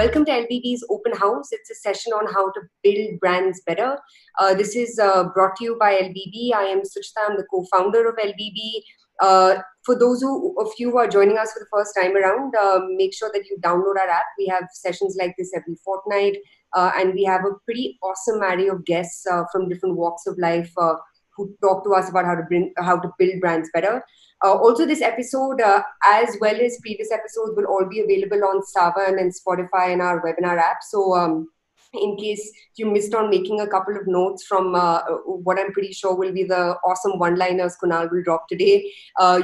Welcome to LBB's Open House. It's a session on how to build brands better. This is brought to you by LBB. I am Suchita. I'm the co-founder of LBB. For those of you who are joining us for the first time around, make sure that you download our app. We have sessions like this every fortnight, and we have a pretty awesome array of guests from different walks of life who talk to us about how to build brands better. Also, this episode, as well as previous episodes, will all be available on Salwan and Spotify and our webinar app. So, in case you missed on making a couple of notes from what I'm pretty sure will be the awesome one-liners Kunal will drop today,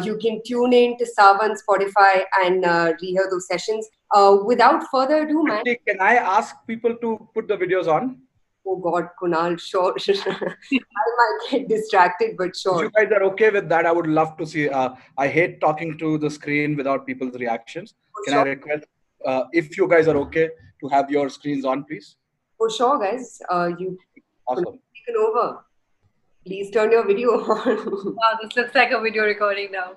you can tune in to Salwan, Spotify, and rehear those sessions. Without further ado, man. Can I ask people to put the videos on? Oh God, Kunal, sure. I might get distracted, but sure. If you guys are okay with that, I would love to see. I hate talking to the screen without people's reactions. Can I request, if you guys are okay, to have your screens on, please? For sure, guys. You awesome. Taken over. Please turn your video on. Wow, this looks like a video recording now.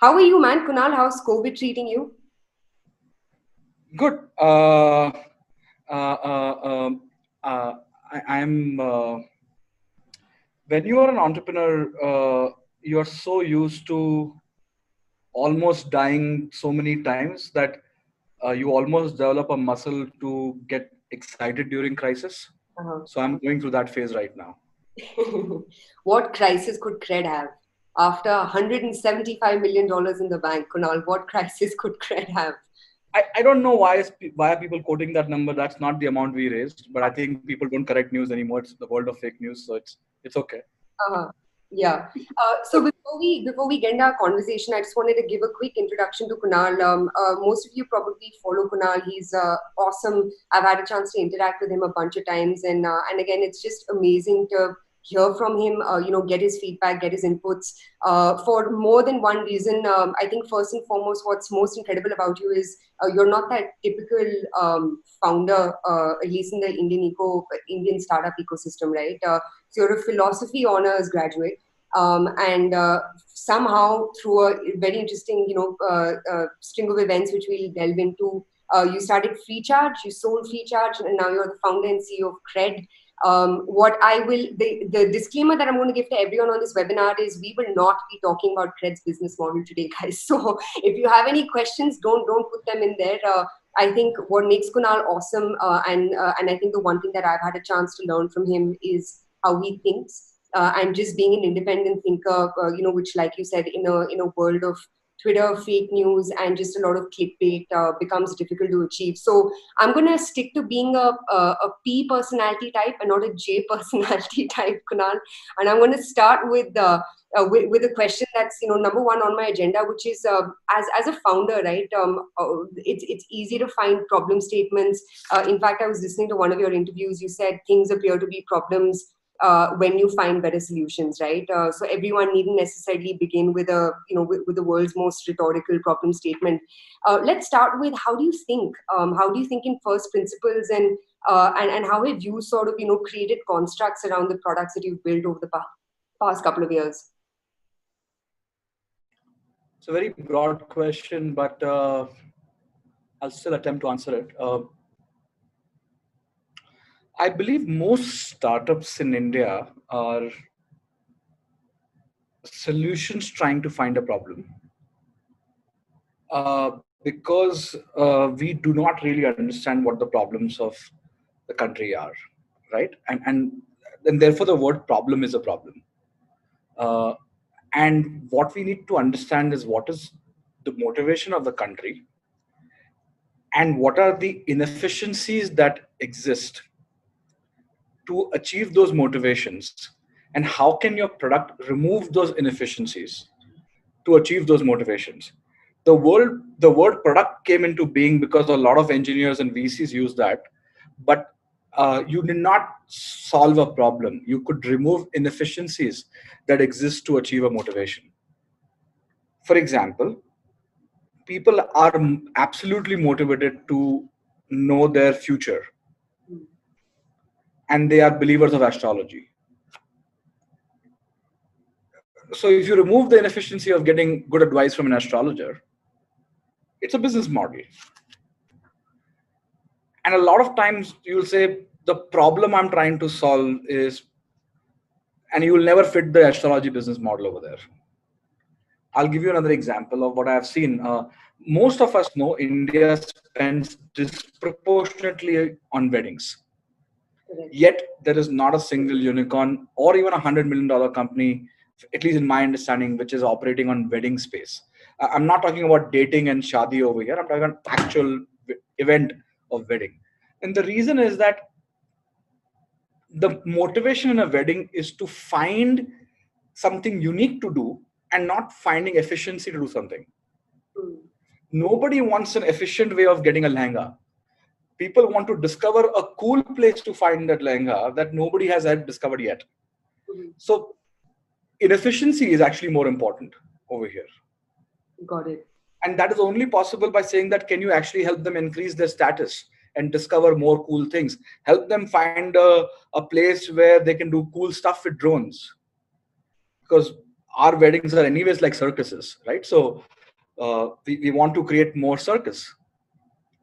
How are you, man? Kunal, how's COVID treating you? Good. I'm when you are an entrepreneur, you are so used to almost dying so many times that you almost develop a muscle to get excited during crisis. So I'm going through that phase right now. What crisis could CRED have? After $175 million in the bank, Kunal, what crisis could CRED have? I don't know why are people quoting that number. That's not the amount we raised, but I think people don't correct news anymore. It's the world of fake news, so it's okay. Yeah. So before we get into our conversation, I just wanted to give a quick introduction to Kunal. Most of you probably follow Kunal. He's awesome. I've had a chance to interact with him a bunch of times, and again, it's just amazing to hear from him, get his feedback, get his inputs for more than one reason. I think first and foremost, what's most incredible about you is you're not that typical founder, at least in the Indian startup ecosystem, right? So you're a philosophy honors graduate. And somehow through a very interesting, string of events, which we'll delve into, you started Freecharge, you sold Freecharge, and now you're the founder and CEO of CRED. The disclaimer that I'm going to give to everyone on this webinar is we will not be talking about CRED's business model today, guys. So if you have any questions, don't put them in there. I think what makes Kunal awesome, and I think the one thing that I've had a chance to learn from him is how he thinks, and just being an independent thinker, which, like you said, in a world of Twitter, fake news, and just a lot of clickbait becomes difficult to achieve. So I'm going to stick to being a P personality type and not a J personality type, Kunal. And I'm going to start with a question that's, number one on my agenda, which is as a founder, right? It's easy to find problem statements. In fact, I was listening to one of your interviews. You said things appear to be problems when you find better solutions, right? So everyone needn't necessarily begin with with the world's most rhetorical problem statement. Let's start with how do you think? How do you think in first principles, and how have you sort of created constructs around the products that you've built over the past couple of years? It's a very broad question, but I'll still attempt to answer it. I believe most startups in India are solutions trying to find a problem, because we do not really understand what the problems of the country are, right? And therefore the word problem is a problem. And what we need to understand is what is the motivation of the country and what are the inefficiencies that exist to achieve those motivations, and how can your product remove those inefficiencies to achieve those motivations. The word product came into being because a lot of engineers and VCs use that, but you did not solve a problem. You could remove inefficiencies that exist to achieve a motivation. For example, people are absolutely motivated to know their future, and they are believers of astrology. So if you remove the inefficiency of getting good advice from an astrologer, it's a business model. And a lot of times you'll say the problem I'm trying to solve is, and you will never fit the astrology business model over there. I'll give you another example of what I've seen. Most of us know India spends disproportionately on weddings. Correct. Yet there is not a single unicorn or even $100 million company, at least in my understanding, which is operating on wedding space. I'm not talking about dating and shadi over here. I'm talking about actual event of wedding. And the reason is that the motivation in a wedding is to find something unique to do and not finding efficiency to do something. Mm. Nobody wants an efficient way of getting a lehenga. People want to discover a cool place to find that lehenga that nobody has had discovered yet. Mhm. So inefficiency is actually more important over here. Got it. And that is only possible by saying that can you actually help them increase their status and discover more cool things? Help them find a place where they can do cool stuff with drones. Because our weddings are anyways like circuses, right? So we want to create more circus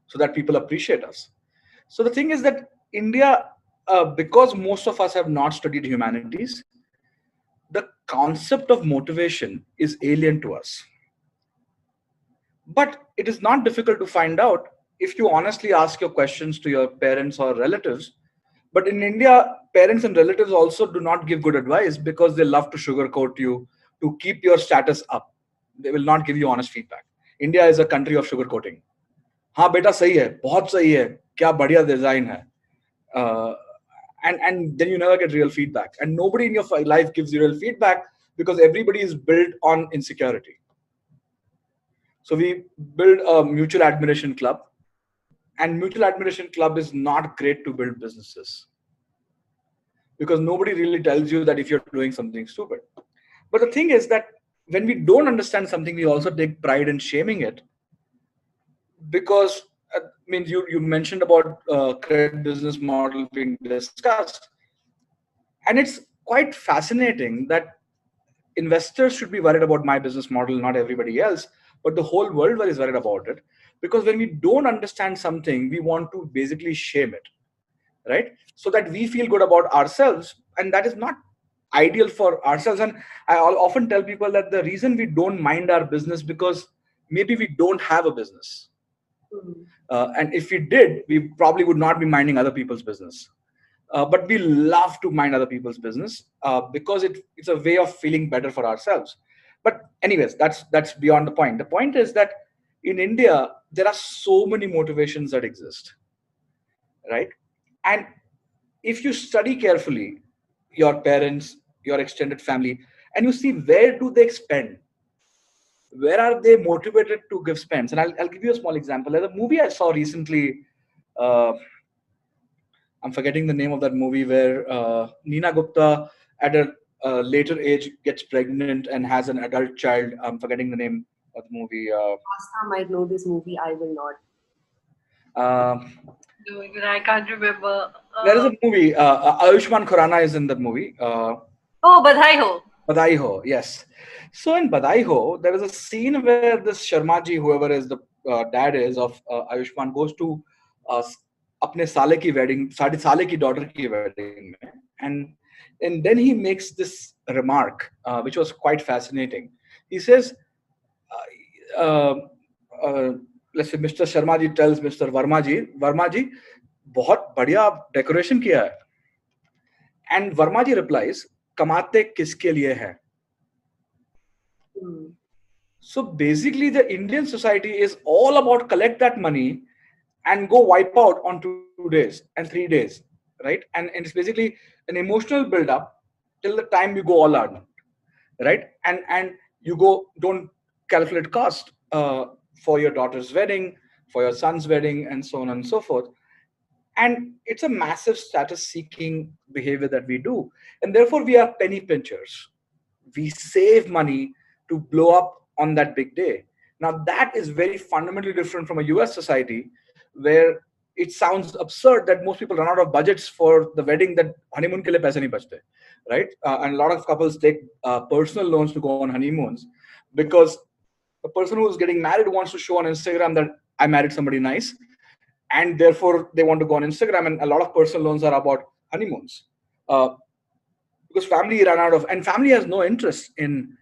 so that people appreciate us. So the thing is that India, because most of us have not studied humanities, the concept of motivation is alien to us. But it is not difficult to find out if you honestly ask your questions to your parents or relatives. But in India, parents and relatives also do not give good advice because they love to sugarcoat you to keep your status up. They will not give you honest feedback. India is a country of sugarcoating. हाँ बेटा सही है, बहुत सही है, क्या बढ़िया design है. Uh, and then you never get real feedback. And nobody in your life gives you real feedback because everybody is built on insecurity. So we build a mutual admiration club, and mutual admiration club is not great to build businesses because nobody really tells you that if you're doing something stupid. But the thing is that when we don't understand something, we also take pride in shaming it because means you mentioned about CRED business model being discussed, and it's quite fascinating that investors should be worried about my business model, not everybody else, but the whole world is worried about it because when we don't understand something, we want to basically shame it, right? So that we feel good about ourselves, and that is not ideal for ourselves. And I'll often tell people that the reason we don't mind our business because maybe we don't have a business. Mhm. And if we did, we probably would not be minding other people's business. But we love to mind other people's business because it's a way of feeling better for ourselves. But anyways, that's beyond the point. The point is that in India, there are so many motivations that exist, right? And if you study carefully your parents, your extended family, and you see where do they spend, where are they motivated to give spends. And I'll give you a small example. There's a movie I saw recently. uh, I'm forgetting the name of that movie where Nina Gupta at a later age gets pregnant and has an adult child. I'm forgetting the name of the movie. Asta might know this movie. I will not. Uh, No, even I can't remember. there is a movie. Ayushman Khurrana is in that movie. Oh, Badhai Ho. Badai Ho, yes. So in Badai Ho, there is a scene where this Sharma ji, whoever is the dad is of Ayushman, goes to अपने साले की wedding, साढ़े साले की daughter की wedding में, and then he makes this remark, which was quite fascinating. He says, uh, uh, uh, let's say Mr. Sharma ji tells Mr. Verma ji, बहुत बढ़िया decoration किया है. And Verma ji replies, कमाते किसके लिए है? Mm. So basically, the Indian society is all about collect that money and go wipe out on 2 days and 3 days, right? And it's basically an emotional build up till the time you go all out, right? And you go don't calculate cost for your daughter's wedding, for your son's wedding, and so on and so forth. And it's a massive status seeking behavior that we do, and therefore we are penny pinchers. We save money to blow up on that big day. Now that is very fundamentally different from a US society where it sounds absurd that most people run out of budgets for the wedding that honeymoon ke liye paise nahi bachte, right? And a lot of couples take personal loans to go on honeymoons because the person who is getting married wants to show on Instagram that I married somebody nice, and therefore they want to go on Instagram. And a lot of personal loans are about honeymoons, uh, because family ran out of, and family has no interest in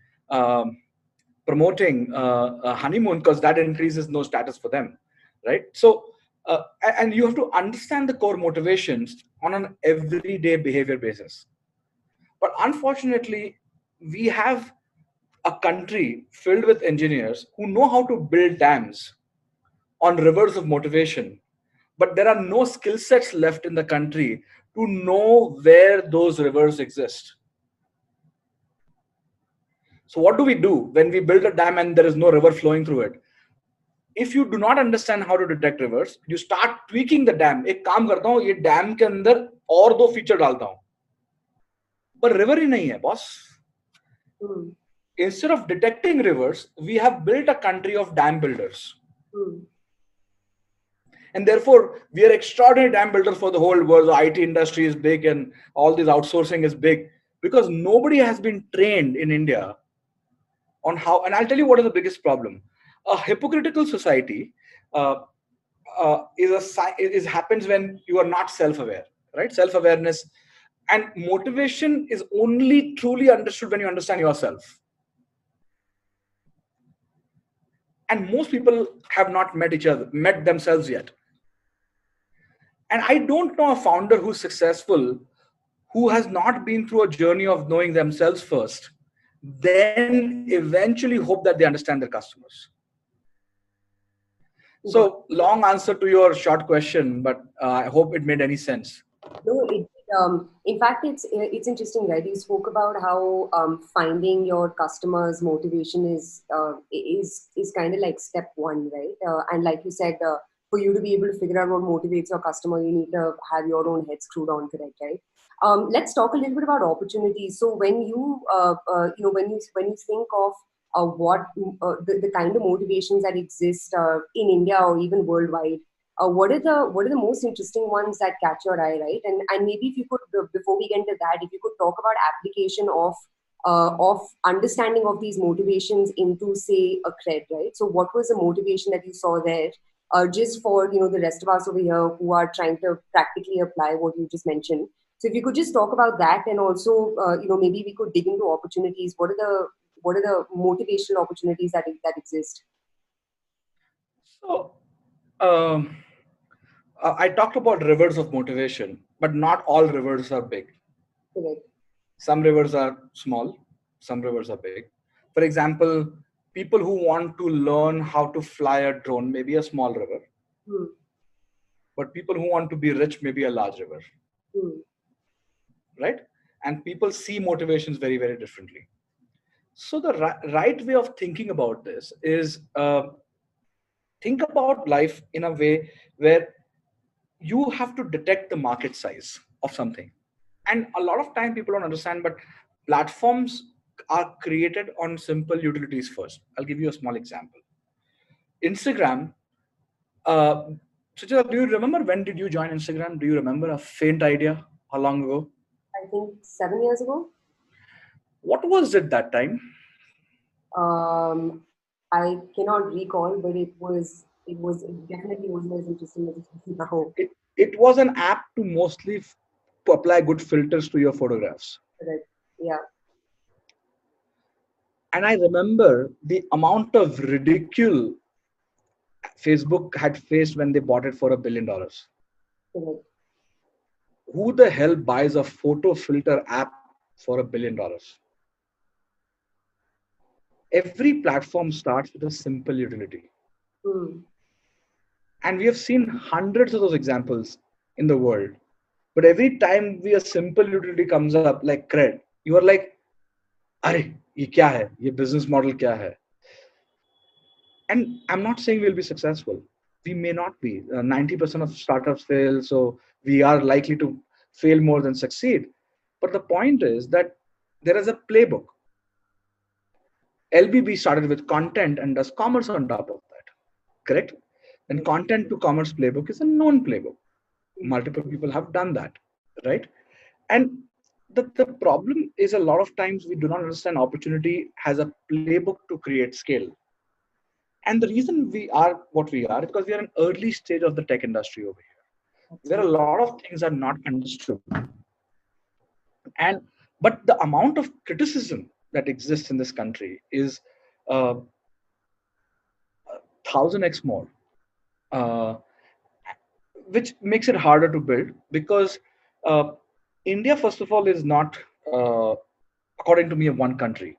promoting a honeymoon, because that increases no status for them, right? So and you have to understand the core motivations on an everyday behavior basis. But unfortunately, we have a country filled with engineers who know how to build dams on rivers of motivation, but there are no skill sets left in the country to know where those rivers exist. So what do we do when we build a dam and there is no river flowing through it? If you do not understand how to detect rivers, you start tweaking the dam. एक काम करता हूँ, ये dam के अंदर और दो feature डालता हूँ, पर रिवर ही नहीं है boss. Instead of detecting rivers, we have built a country of dam builders. And therefore, we are extraordinary dam builders for the whole world. The IT industry is big and all this outsourcing is big, because nobody has been trained in India on how. And I'll tell you what is the biggest problem. A hypocritical society happens when you are not self-aware, right? Self-awareness and motivation is only truly understood when you understand yourself. And most people have not met themselves yet. And I don't know a founder who's successful who has not been through a journey of knowing themselves first, then eventually hope that they understand their customers. So, long answer to your short question, but I hope it made any sense. No, in fact, it's interesting, right? You spoke about how finding your customers' motivation is kind of like step one, right? And like you said, for you to be able to figure out what motivates your customer, you need to have your own head screwed on to that, right? Let's talk a little bit about opportunities. So when you when you think of what the kind of motivations that exist in India or even worldwide, what are the most interesting ones that catch your eye, right? And maybe if you could, before we get into that, if you could talk about application of understanding of these motivations into, say, a CRED, right? So what was the motivation that you saw there, just for the rest of us over here who are trying to practically apply what you just mentioned? So if you could just talk about that, and also maybe we could dig into opportunities. What are the motivational opportunities that exist? So. I talked about rivers of motivation, but not all rivers are big. Correct. Some rivers are small, some rivers are big. For example, people who want to learn how to fly a drone may be a small river, but people who want to be rich may be a large river, right? And people see motivations very, very differently. So the right way of thinking about this is think about life in a way where you have to detect the market size of something. And a lot of time people don't understand, but platforms are created on simple utilities first. I'll give you a small example. Instagram. uh, Suchita, do you remember when did you join Instagram? Do you remember a faint idea? How long ago? I think 7 years ago. What was it that time? Um, I cannot recall, but it definitely wasn't as interesting as it is now. It was an app to mostly to apply good filters to your photographs. Correct. Yeah. And I remember the amount of ridicule Facebook had faced when they bought it for $1 billion. Correct. Who the hell buys a photo filter app for $1 billion? Every platform starts with a simple utility. And we have seen hundreds of those examples in the world. But every time a simple utility comes up, like CRED, you are like, "Arey, ye kya hai? Ye business model kya hai?" And I'm not saying we'll be successful. We may not be. 90% of startups fail, so we are likely to fail more than succeed. But the point is that there is a playbook. LBB started with content and does commerce on top of that. Correct? And content to commerce playbook is a known playbook. Multiple people have done that, right? And the problem is a lot of times we do not understand opportunity has a playbook to create scale. And the reason we are what we are is because we are an early stage of the tech industry over here, where a Absolutely. lot of things are not understood. And but the amount of criticism that exists in this country is uh, 1000x more, uh, which makes it harder to build because uh, India, first of all, is not, uh, according to me, a one country.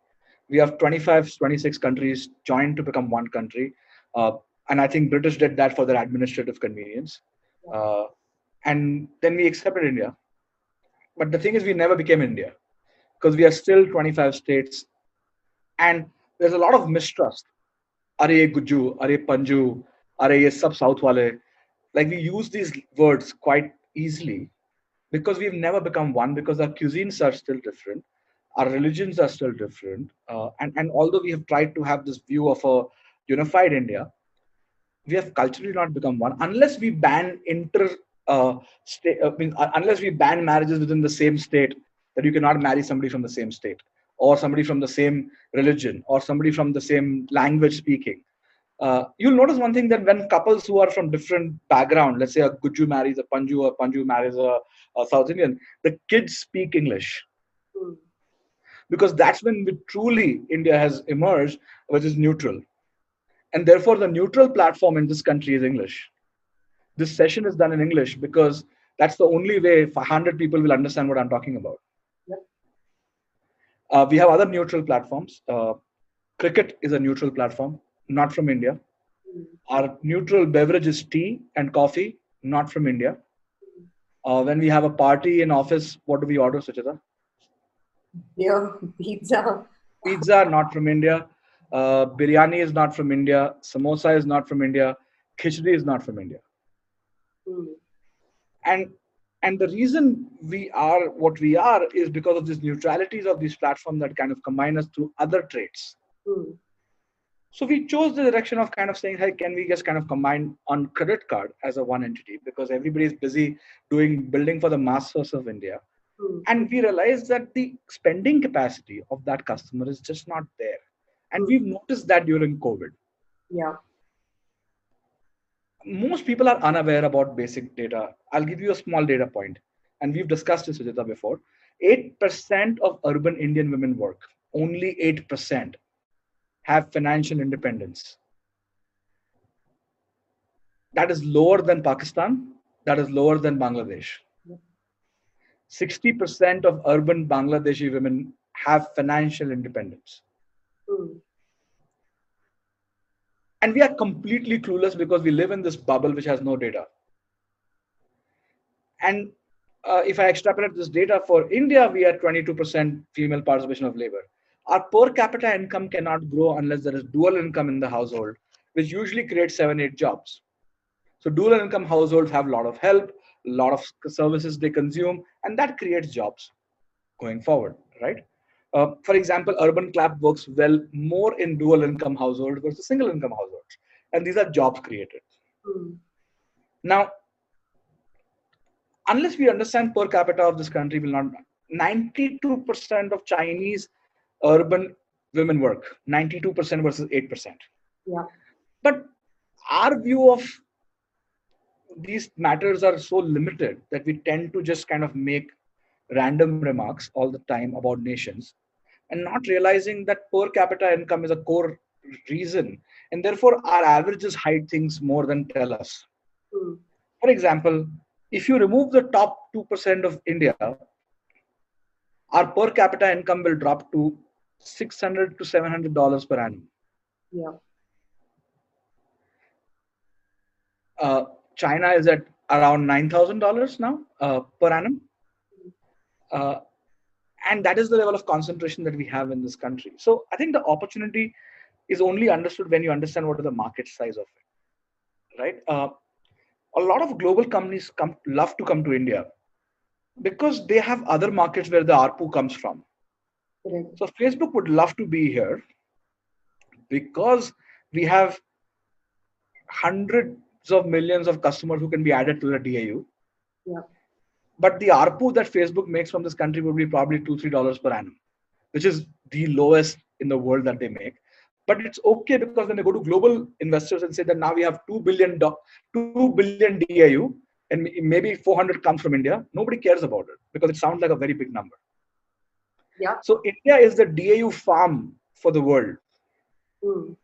We have 25, 26 countries joined to become one country. Uh, and I think British did that for their administrative convenience. Yeah. Uh, and then we accepted India. But the thing is, we never became India because we are still 25 states. And there's a lot of mistrust. Are ye Guju, are ye Panju, are ye sub South wale? Like we use these words quite easily because we've never become one, because our cuisines are still different, our religions are still different, and although we have tried to have this view of a unified India, we have culturally not become one unless we ban unless we ban marriages within the same state, that you cannot marry somebody from the same state or somebody from the same religion or somebody from the same language speaking. You'll notice one thing, that when couples who are from different background, let's say a Guju marries a Panju or Panju marries a South Indian, the kids speak English Mm. because that's when we truly India has emerged, which is neutral, and therefore the neutral platform in this country is English. This session is done in English because that's the only way 100 people will understand what I'm talking about. Yep. We have other neutral platforms. Cricket is a neutral platform, not from India. Mm. Our neutral beverage is tea and coffee, not from India. When we have a party in office, what do we order, Suchita? Yeah, pizza. Pizza, not from India. Biryani is not from India. Samosa is not from India. Khichdi is not from India. Mm. And and the reason we are what we are is because of these neutralities of these platforms that kind of combine us through other traits. Mm. So we chose the direction of kind of saying, hey, can we just kind of combine on credit card as a one entity, because everybody is busy doing building for the masses of India. Mm. And we realized that the spending capacity of that customer is just not there. And Mm. we've noticed that during COVID. Yeah. Most people are unaware about basic data. I'll give you a small data point. And we've discussed this, Sujata, before. 8% of urban Indian women work. Only 8% have financial independence. That is lower than Pakistan. That is lower than Bangladesh. 60% of urban Bangladeshi women have financial independence. Mm. And we are completely clueless because we live in this bubble which has no data. And if I extrapolate this data for India, we are 22% female participation of labor. Our per capita income cannot grow unless there is dual income in the household, which usually creates 7, 8 jobs. So dual income households have a lot of help, a lot of services they consume, and that creates jobs going forward, right? For example, urban clap works well more in dual income households versus single income households, and these are jobs created. Mm. Now, unless we understand per capita of this country, will not. 92% of Chinese urban women work. 92% versus 8%. Yeah. But our view of these matters are so limited that we tend to just kind of make random remarks all the time about nations, and not realizing that per capita income is a core reason, and therefore our averages hide things more than tell us. Mm. For example, if you remove the top 2% of India, our per capita income will drop to $600 to $700 per annum. Yeah. Uh, China is at around $9,000 now per annum. Uh, and that is the level of concentration that we have in this country. So I think the opportunity is only understood when you understand what is the market size of it, right? A lot of global companies love to come to India because they have other markets where the ARPU comes from. Correct. So Facebook would love to be here because we have hundreds of millions of customers who can be added to the DAU. Yeah. But the ARPU that Facebook makes from this country would be probably $2, $3 per annum, which is the lowest in the world that they make. But it's okay because when they go to global investors and say that now we have 2 billion DAU and maybe 400 comes from India, nobody cares about it because it sounds like a very big number. Yeah. So India is the DAU farm for the world. Mm.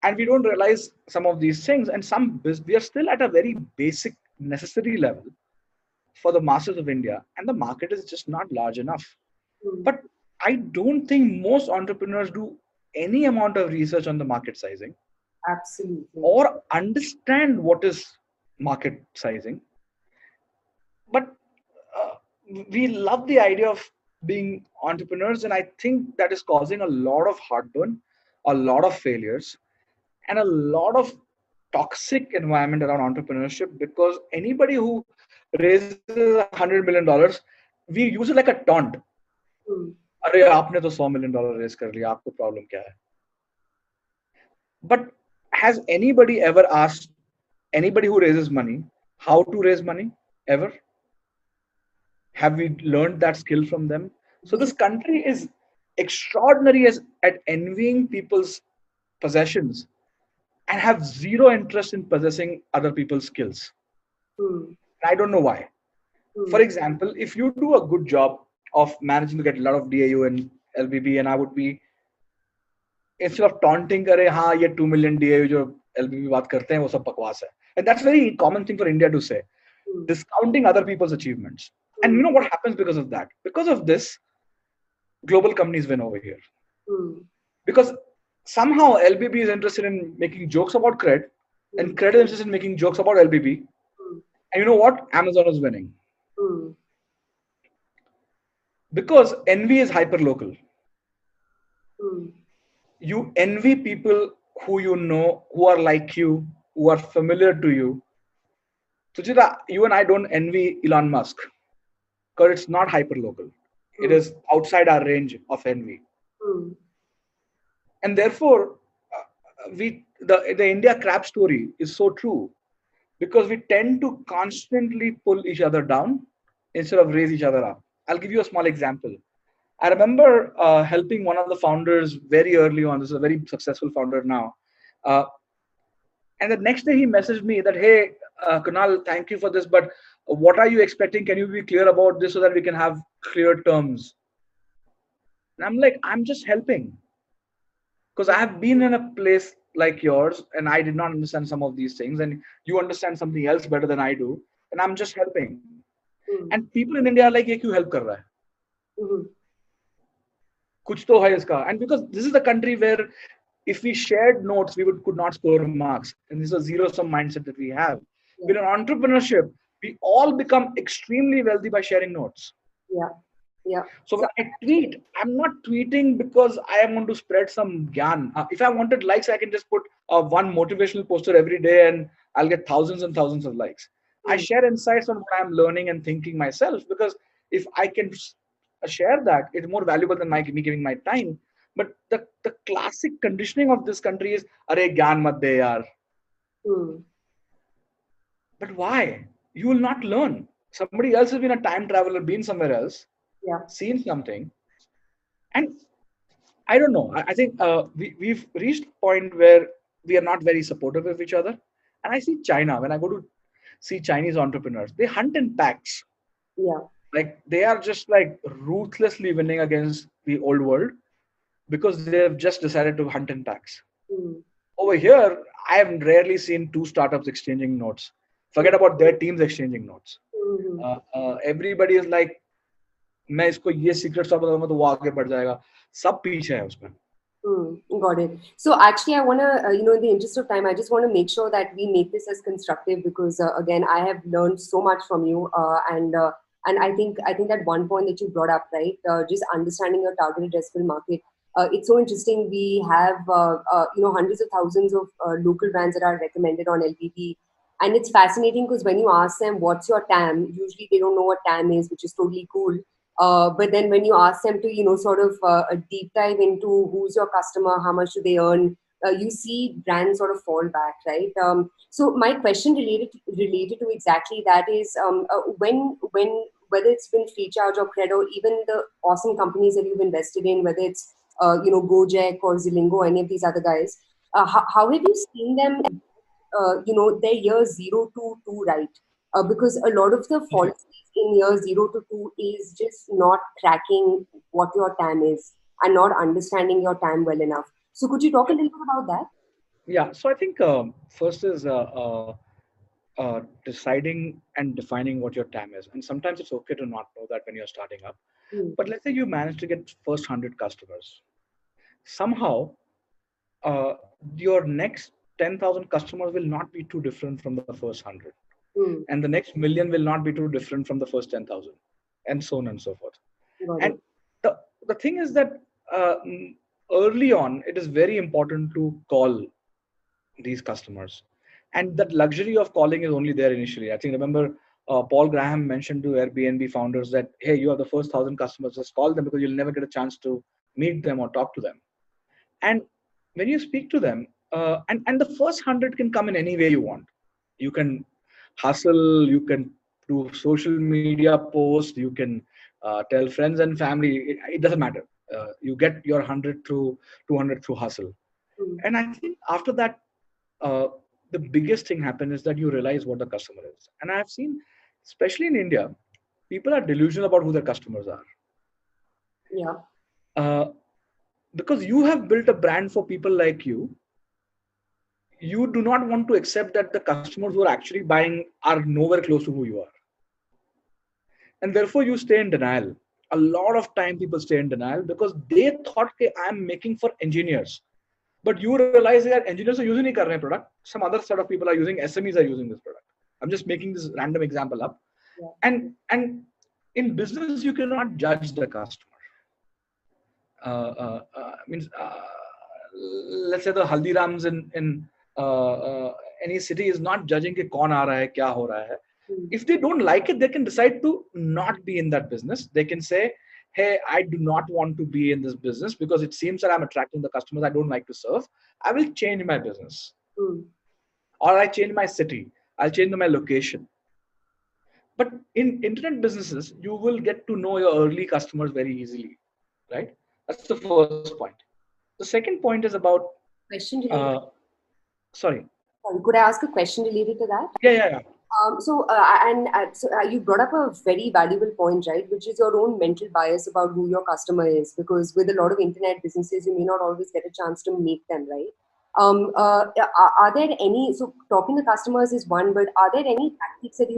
And we don't realize some of these things. And we are still at a very basic necessary level for the masses of India. And the market is just not large enough. Mm. But I don't think most entrepreneurs do any amount of research on the market sizing Absolutely. or understand what is market sizing. But uh, we love the idea of being entrepreneurs, and I think that is causing a lot of heartburn, a lot of failures, and a lot of toxic environment around entrepreneurship, because anybody who raises $100 million, we use it like a taunt. Mm. अरे आपने तो $100 million raise कर लिया, आपको problem क्या है? But has anybody ever asked anybody who raises money how to raise money ever? Have we learned that skill from them? So this country is extraordinary at envying people's possessions and have zero interest in possessing other people's skills. Mm. I don't know why. Mm. For example, if you do a good job of managing to get a lot of DAU and LBB, and I would be, instead of taunting करे हाँ ये 2 million DAU जो LBB बात करते हैं वो सब बकवास है, and that's very common thing for India to say, discounting other people's achievements. And you know what happens because of that? Because of this, global companies win over here. Mm. Because somehow LBB is interested in making jokes about CRED, and CRED is interested in making jokes about LBB. And you know what? Amazon is winning. Mm. Because envy is hyper local. Mm. You envy people who you know, who are like you, who are familiar to you. Suchita, you and I don't envy Elon Musk because it's not hyper local. It is outside our range of envy. Mm. And therefore, the India crap story is so true, because we tend to constantly pull each other down instead of raise each other up. I'll give you a small example. I remember helping one of the founders very early on. This is a very successful founder now. Uh, and the next day he messaged me that, hey, Kunal, thank you for this, but what are you expecting? Can you be clear about this so that we can have clear terms? And I'm like, I'm just helping. Because I have been in a place like yours and I did not understand some of these things, and you understand something else better than I do, and I'm just helping. And people in India are like, ये क्यों help कर रहा है? कुछ तो है इसका. And because this is the country where if we shared notes, we could not score marks. And this is a zero-sum mindset that we have. Yeah. In entrepreneurship, we all become extremely wealthy by sharing notes. Yeah. Yeah. So when I tweet, I'm not tweeting because I am going to spread some gyan. If I wanted likes, I can just put one motivational poster every day and I'll get thousands and thousands of likes. I share insights on what I'm learning and thinking myself, because if I can share that, it's more valuable than me giving my time. But the classic conditioning of this country is, "Arey gyan mat de yaar." But why? You will not learn. Somebody else has been a time traveler, been somewhere else, seen something. And I don't know. I think we've reached a point where we are not very supportive of each other. And I see China, when I go to see Chinese entrepreneurs, they hunt in packs. Yeah. Like they are just like ruthlessly winning against the old world because they have just decided to hunt in packs. Over here, I have rarely seen two startups exchanging notes. Forget about their teams exchanging notes. Everybody is like, मैं इसको ये secret stuff बताऊंगा तो वो आगे बढ़ जाएगा. सब पीछे है उसमें. Got it. So actually, I want to, in the interest of time, I just want to make sure that we make this as constructive, because again, I have learned so much from you, and I think that one point that you brought up, right, just understanding your target addressable market. It's so interesting. We have hundreds of thousands of local brands that are recommended on LBB, and it's fascinating because when you ask them what's your TAM, usually they don't know what TAM is, which is totally cool. But then when you ask them to, sort of a deep dive into who's your customer, how much do they earn, you see brands sort of fall back, right? So my question related to exactly that is, when whether it's been free charge or CRED or even the awesome companies that you've invested in, whether it's Gojek or Zilingo, any of these other guys. How have you seen them, their year 0 to 2 right? Because a lot of the policies in year 0 to 2 is just not tracking what your TAM is and not understanding your TAM well enough. So could you talk a little bit about that? Yeah. So I think first is deciding and defining what your TAM is. And sometimes it's okay to not know that when you're starting up. Hmm. But let's say you manage to get first 100 customers. Somehow, uh, your next 10,000 customers will not be too different from the first 100. Hmm. And the next million will not be too different from the first 10,000, and so on and so forth. Got And it. the thing is that early on, it is very important to call these customers, and that luxury of calling is only there initially. I think, remember, Paul Graham mentioned to Airbnb founders that, hey, you are the first 1,000 customers, just call them because you'll never get a chance to meet them or talk to them. And when you speak to them, and the first 100 can come in any way you want. You can hustle, you can do social media posts, you can tell friends and family, it doesn't matter. You get your 100 through 200 through hustle. Hmm. And I think after that, uh, the biggest thing happens is that you realize what the customer is. And I have seen, especially in India, people are delusional about who their customers are. Yeah. Uh, because you have built a brand for people like you do not want to accept that the customers who are actually buying are nowhere close to who you are. And therefore you stay in denial. A lot of time people stay in denial because they thought, okay, I'm making for engineers. But you realize that engineers are using नहीं कर रहे हैं product. Some other set of people are using, SMEs are using this product. I'm just making this random example up. Yeah. And in business you cannot judge the customer. Means let's say the Haldirams in any city is not judging कि कौन आ रहा है, क्या हो रहा है. Hmm. If they don't like it, they can decide to not be in that business. They can say, hey, I do not want to be in this business because it seems that I'm attracting the customers I don't like to serve. I will change my business, Hmm. or I change my city, I'll change my location. But in internet businesses, you will get to know your early customers very easily, right? That's the first point. The second point is about, Question uh, related. sorry. Sorry, could I ask a question related to that? Yeah. You brought up a very valuable point, right? Which is your own mental bias about who your customer is, because with a lot of internet businesses, you may not always get a chance to meet them, right? Are there any? So talking to customers is one, but are there any tactics that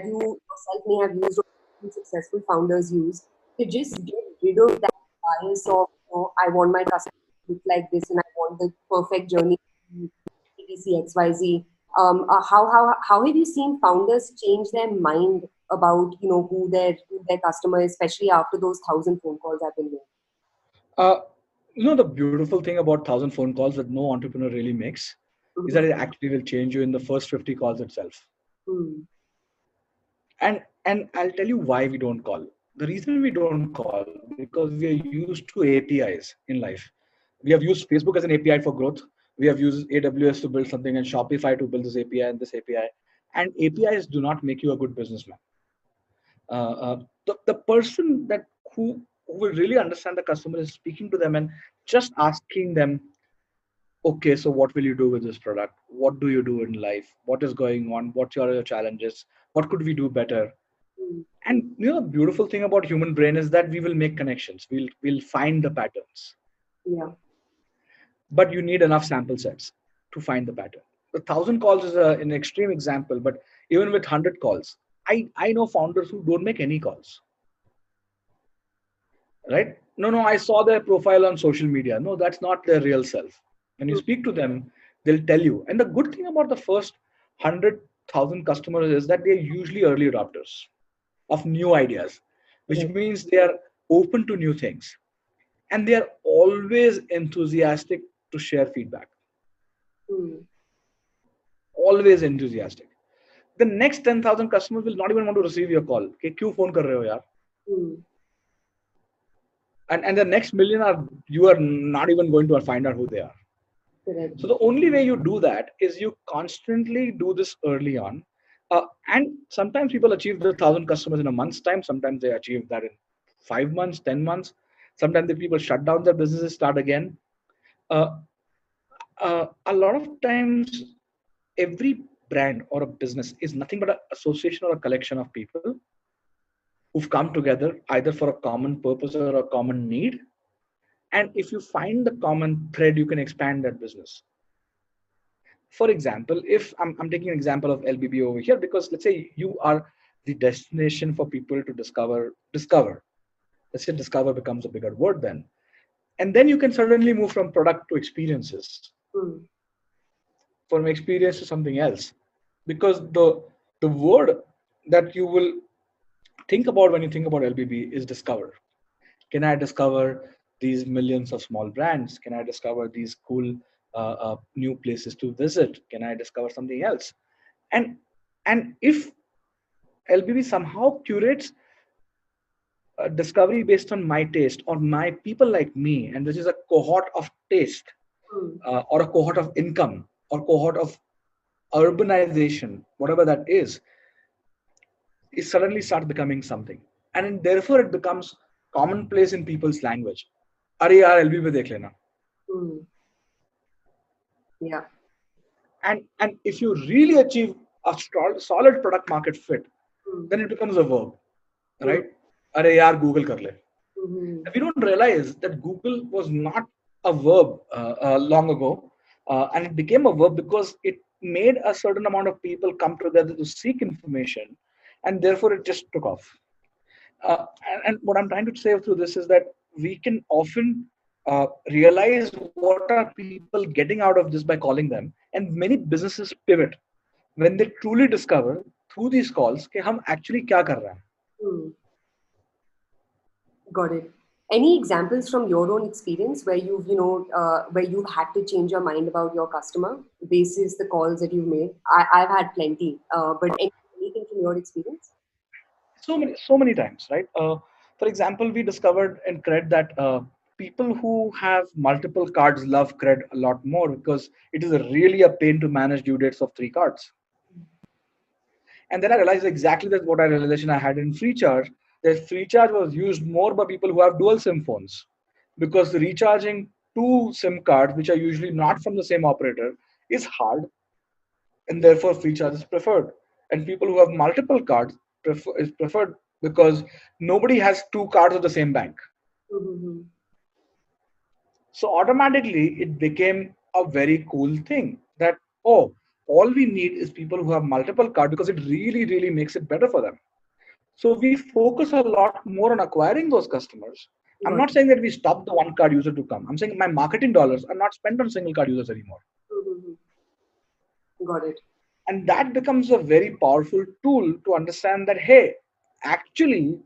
you yourself may have used or successful founders use to just get rid of that bias of, I want my customer to look like this and I want the perfect journey ABC XYZ. How have you seen founders change their mind about who their customer is, especially after those 1,000 phone calls have been made? Uh, the beautiful thing about 1,000 phone calls that no entrepreneur really makes is that Mhm. it actually will change you in the first 50 calls itself. Hmm. And I'll tell you why we don't call. The reason we don't call, because we are used to APIs in life. We have used Facebook as an API for growth. We have used AWS to build something and Shopify to build this API and this API. And APIs do not make you a good businessman. The person who will really understand the customer is speaking to them and just asking them, okay, so what will you do with this product? What do you do in life? What is going on? What are your challenges? What could we do better? Hmm. And the beautiful thing about human brain is that we will make connections. We'll find the patterns, Yeah. but you need enough sample sets to find the pattern. The 1,000 calls is an extreme example, but even with 100 calls, I know founders who don't make any calls. Right? No, I saw their profile on social media. No, that's not their real self. When you Hmm. speak to them, they'll tell you. And the good thing about the first 100,000 customers is that they're usually early adopters of new ideas, which Correct. means they are open to new things and they are always enthusiastic to share feedback. Hmm. Always enthusiastic. The next 10,000 customers will not even want to receive your call. Okay, क्यों phone कर रहे हो यार? Hmm. And the next million are, you are not even going to find out who they are. Correct. So the only way you do that is you constantly do this early on. And sometimes people achieve the 1,000 customers in a month's time. Sometimes they achieve that in 5 months, 10 months. Sometimes the people shut down their businesses, start again. Uh, a lot of times, every brand or a business is nothing but an association or a collection of people who've come together either for a common purpose or a common need. And if you find the common thread, you can expand that business. For example, if I'm taking an example of LBB over here, because let's say you are the destination for people to discover. Let's say discover becomes a bigger word then. And then you can suddenly move from product to experiences, Mm. from experience to something else. Because the word that you will think about when you think about LBB is discover. Can I discover these millions of small brands? Can I discover these cool new places to visit? Can I discover something else? And and if LBB somehow curates a discovery based on my taste or my people like me, and this is a cohort of taste Mm. or a cohort of income or cohort of urbanization, whatever that is suddenly start becoming something, and then therefore it becomes commonplace in people's language. अरे यार LB पे देख लेना. Mm. Yeah. And if you really achieve a solid product market fit, Mm. then it becomes a verb, Mm. right? अरे यार Google कर ले. Mm-hmm. We don't realize that Google was not a verb long ago, and it became a verb because it made a certain amount of people come together to seek information, and therefore it just took off. And what I'm trying to say through this is that we can often realize what are people getting out of this by calling them, and many businesses pivot when they truly discover through these calls कि हम actually क्या कर रहे हैं. Mm. Got it. Any examples from your own experience where where you've had to change your mind about your customer basis the calls that you've made? I've had plenty, but anything from your experience? So many times, right? For example, we discovered in CRED that people who have multiple cards love CRED a lot more because it is really a pain to manage due dates of 3 cards. And then I realized exactly that what I realization I had in free charge, that free charge was used more by people who have dual SIM phones, because recharging two SIM cards, which are usually not from the same operator, is hard, and therefore free charge is preferred. And people who have multiple cards is preferred because nobody has 2 cards of the same bank. Mm-hmm. So automatically it became a very cool thing that, oh, all we need is people who have multiple cards because it really makes it better for them. So we focus a lot more on acquiring those customers. I'm not Got it. saying that we stop the 1 card user to come. I'm saying my marketing dollars are not spent on single card users anymore. Mm-hmm. Got it. And that becomes a very powerful tool to understand that, hey, actually,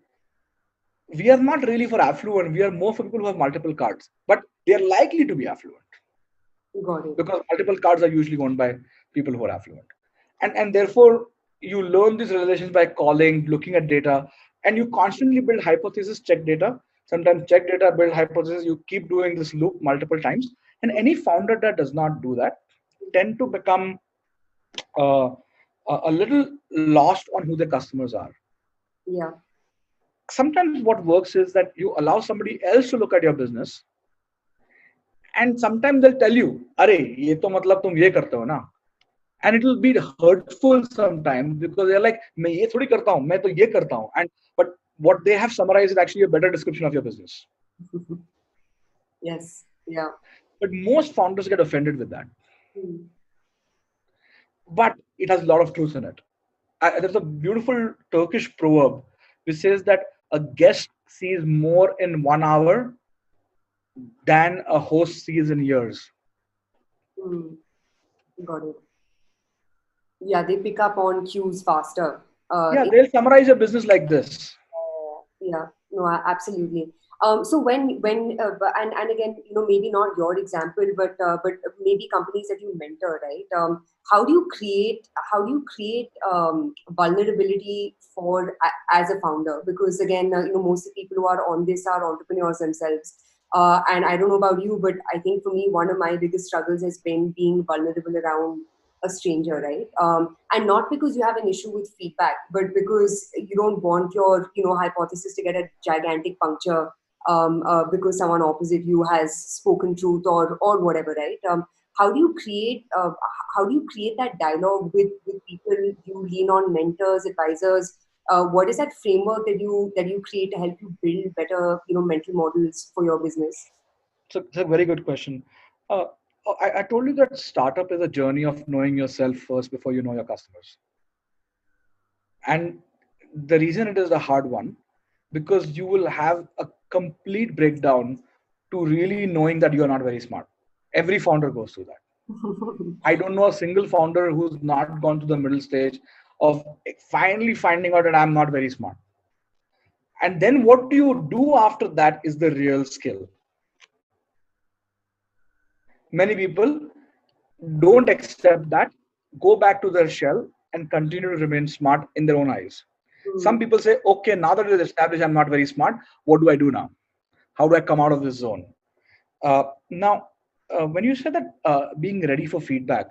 we are not really for affluent. We are more for people who have multiple cards, but they are likely to be affluent Got it. because multiple cards are usually owned by people who are affluent. And therefore, you learn these relations by calling, looking at data, and you constantly build hypothesis, check data. Sometimes check data, build hypothesis. You keep doing this loop multiple times. And any founder that does not do that tend to become uh, a little lost on who their customers are. Yeah. Sometimes what works is that you allow somebody else to look at your business, and sometimes they'll tell you, "अरे ये तो मतलब तुम ये करते हो ना," and it will be hurtful sometimes because they're like, "मैं ये थोड़ी करता हूँ, मैं तो ये करता हूँ," and but what they have summarized is actually a better description of your business. Yes. Yeah. But most founders get offended with that. Mm. But it has a lot of truth in it. There's a beautiful Turkish proverb which says that a guest sees more in 1 hour than a host sees in years. Mm. Got it. Yeah, they pick up on cues faster. Yeah, they'll summarize your business like this. Yeah, no, absolutely. So and again, maybe not your example, but maybe companies that you mentor, right? How do you create vulnerability as a founder? Because again, most of the people who are on this are entrepreneurs themselves. And I don't know about you, but I think for me, one of my biggest struggles has been being vulnerable around a stranger, right? And not because you have an issue with feedback, but because you don't want your hypothesis to get a gigantic puncture because someone opposite you has spoken truth or whatever, right? How do you create that dialogue with people? You lean on mentors, advisors. What is that framework that you create to help you build better, mental models for your business? It's a very good question. Uh, I told you that startup is a journey of knowing yourself first before you know your customers. And the reason it is a hard one, because you will have a complete breakdown to really knowing that you are not very smart. Every founder goes through that. I don't know a single founder who's not gone to the middle stage of finally finding out that I'm not very smart. And then what do you do after that is the real skill. Many people don't accept that, go back to their shell, and continue to remain smart in their own eyes. Some Hmm. people say, okay, now that it is established I'm not very smart, what do I do now? How do I come out of this zone? Now, when you said that being ready for feedback,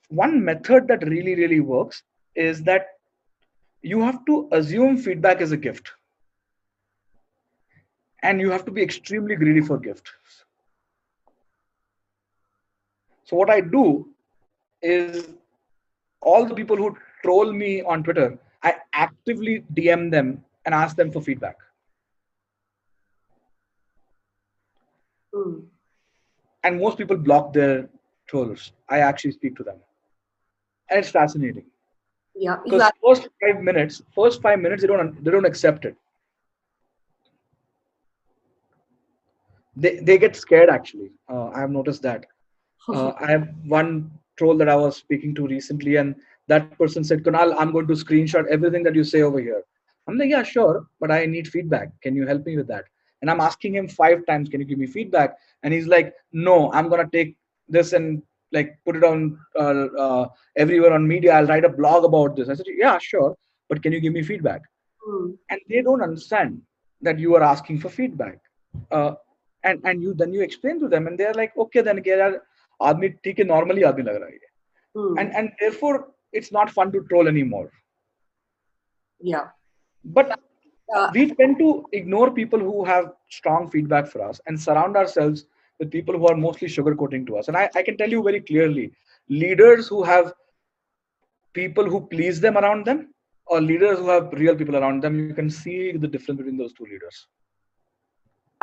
one method that really, really works is that you have to assume feedback is a gift, and you have to be extremely greedy for gifts. So, what I do is all the people who troll me on Twitter, I actively DM them and ask them for feedback. Hmm. And most people block their trolls. I actually speak to them. And it's fascinating. Yeah, you Because first 5 minutes they don't accept it. They get scared actually. I have noticed that. I have one troll that I was speaking to recently, and that person said, Kunal, I'm going to screenshot everything that you say over here. I'm like, yeah, sure, but I need feedback. Can you help me with that? And I'm asking him 5 times, can you give me feedback? And he's like, no, I'm going to take this and like put it on everywhere on media. I'll write a blog about this. I said, yeah, sure, but can you give me feedback? Hmm. And they don't understand that you are asking for feedback. uh, and you explain to them and they're like, okay, then क्या यार, आदमी ठीक है, normally आदमी लग रहा है ये. Hmm. And therefore it's not fun to troll anymore. Yeah. But Uh, we tend to ignore people who have strong feedback for us and surround ourselves with people who are mostly sugarcoating to us. And I can tell you very clearly, leaders who have people who please them around them or leaders who have real people around them, you can see the difference between those two leaders.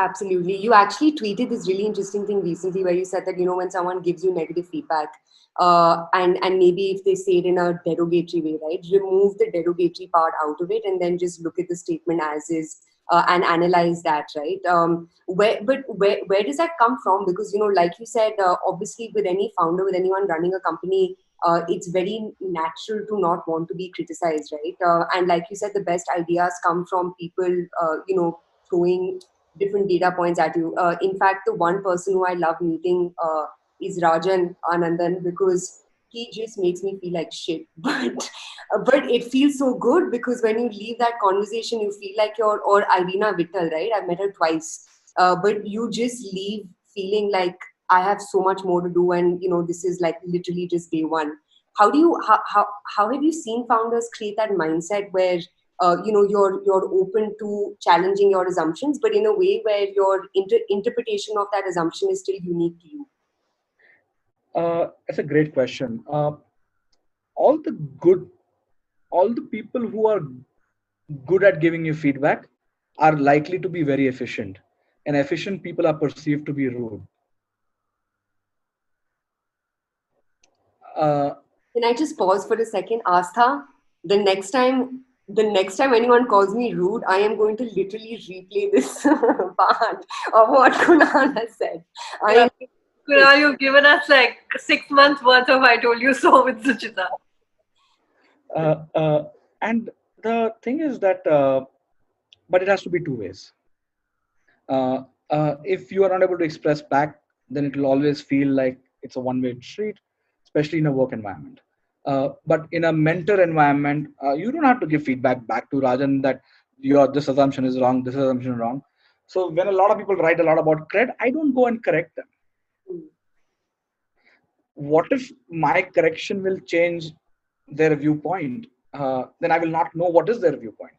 Absolutely. You actually tweeted this really interesting thing recently where you said that, when someone gives you negative feedback, and maybe if they say it in a derogatory way, right, remove the derogatory part out of it and then just look at the statement as is, and analyze that, right? Where does that come from? Because, like you said, obviously with any founder, with anyone running a company, it's very natural to not want to be criticized, right? And like you said, the best ideas come from people, throwing different data points at you. In fact, the one person who I love meeting is Rajan Anandan, because he just makes me feel like shit. But it feels so good because when you leave that conversation, you feel like you're, or Irina Vittal, right? I've met her twice, but you just leave feeling like I have so much more to do, and this is like literally just day one. How have you seen founders create that mindset where you're open to challenging your assumptions, but in a way where your interpretation of that assumption is still unique to you? That's a great question. All the good, all the people who are good at giving you feedback are likely to be very efficient, and efficient people are perceived to be rude. Uh, Can I just pause for a second? Astha, the next time the next time anyone calls me rude, I am going to literally replay this part of what Kunal has said. I Yeah. am Kunal, you've given us like 6 months worth of I told you so with Suchita. uh, uh, and the thing is that, but it has to be two ways. Uh, if you are not able to express back, then it will always feel like it's a one-way street, especially in a work environment. But in a mentor environment, you don't have to give feedback back to Rajan that your this assumption is wrong, this assumption is wrong. So when a lot of people write a lot about CRED, I don't go and correct them. What if my correction will change their viewpoint? Then I will not know what is their viewpoint.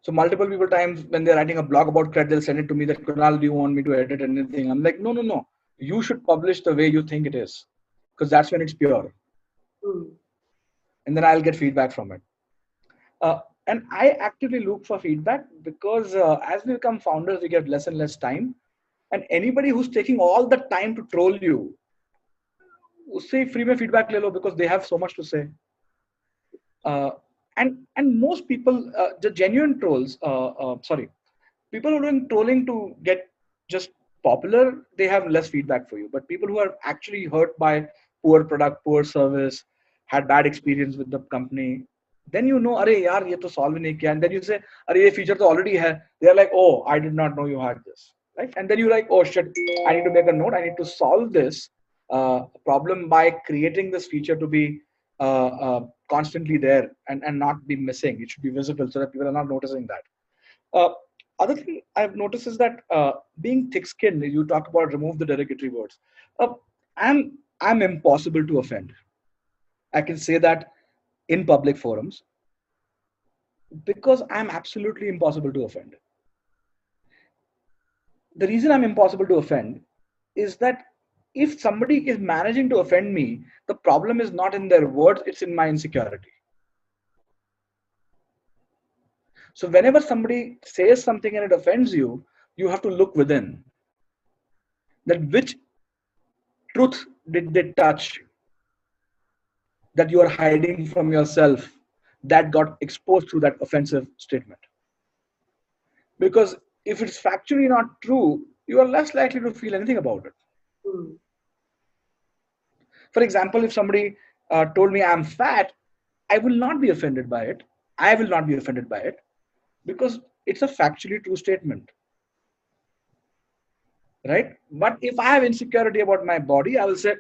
So multiple people times when they're writing a blog about CRED, they'll send it to me that Kunal, do you want me to edit anything? I'm like, no, no, no. You should publish the way you think it is, because that's when it's pure. Mm. And then I'll get feedback from it. And I actively look for feedback because as we become founders, we get less and less time. And anybody who's taking all the time to troll you, उससे free में feedback ले लो because they have so much to say. Uh, and most people, the genuine trolls, people who are doing trolling to get just popular, they have less feedback for you. But people who are actually hurt by poor product, poor service, had bad experience with the company, then you know, अरे यार ये तो solve ही नहीं किया, and then you say, अरे ये feature तो already है. They are like, oh, I did not know you had this, right? And then you're like, oh shit, I need to make a note. I need to solve this problem by creating this feature to be constantly there and not be missing. It should be visible so that people are not noticing that. Uh, Other thing I've noticed is that being thick-skinned, you talk about remove the derogatory words. Uh, I'm impossible to offend. I can say that in public forums because I'm absolutely impossible to offend. The reason I'm impossible to offend is that if somebody is managing to offend me, the problem is not in their words, it's in my insecurity. So whenever somebody says something and it offends you, you have to look within. That which truth did they touch that you are hiding from yourself that got exposed through that offensive statement? Because if it's factually not true, you are less likely to feel anything about it. Mm. For example, if somebody told me I'm fat, I will not be offended by it. I will not be offended by it because it's a factually true statement. Right? But if I have insecurity about my body, I will say,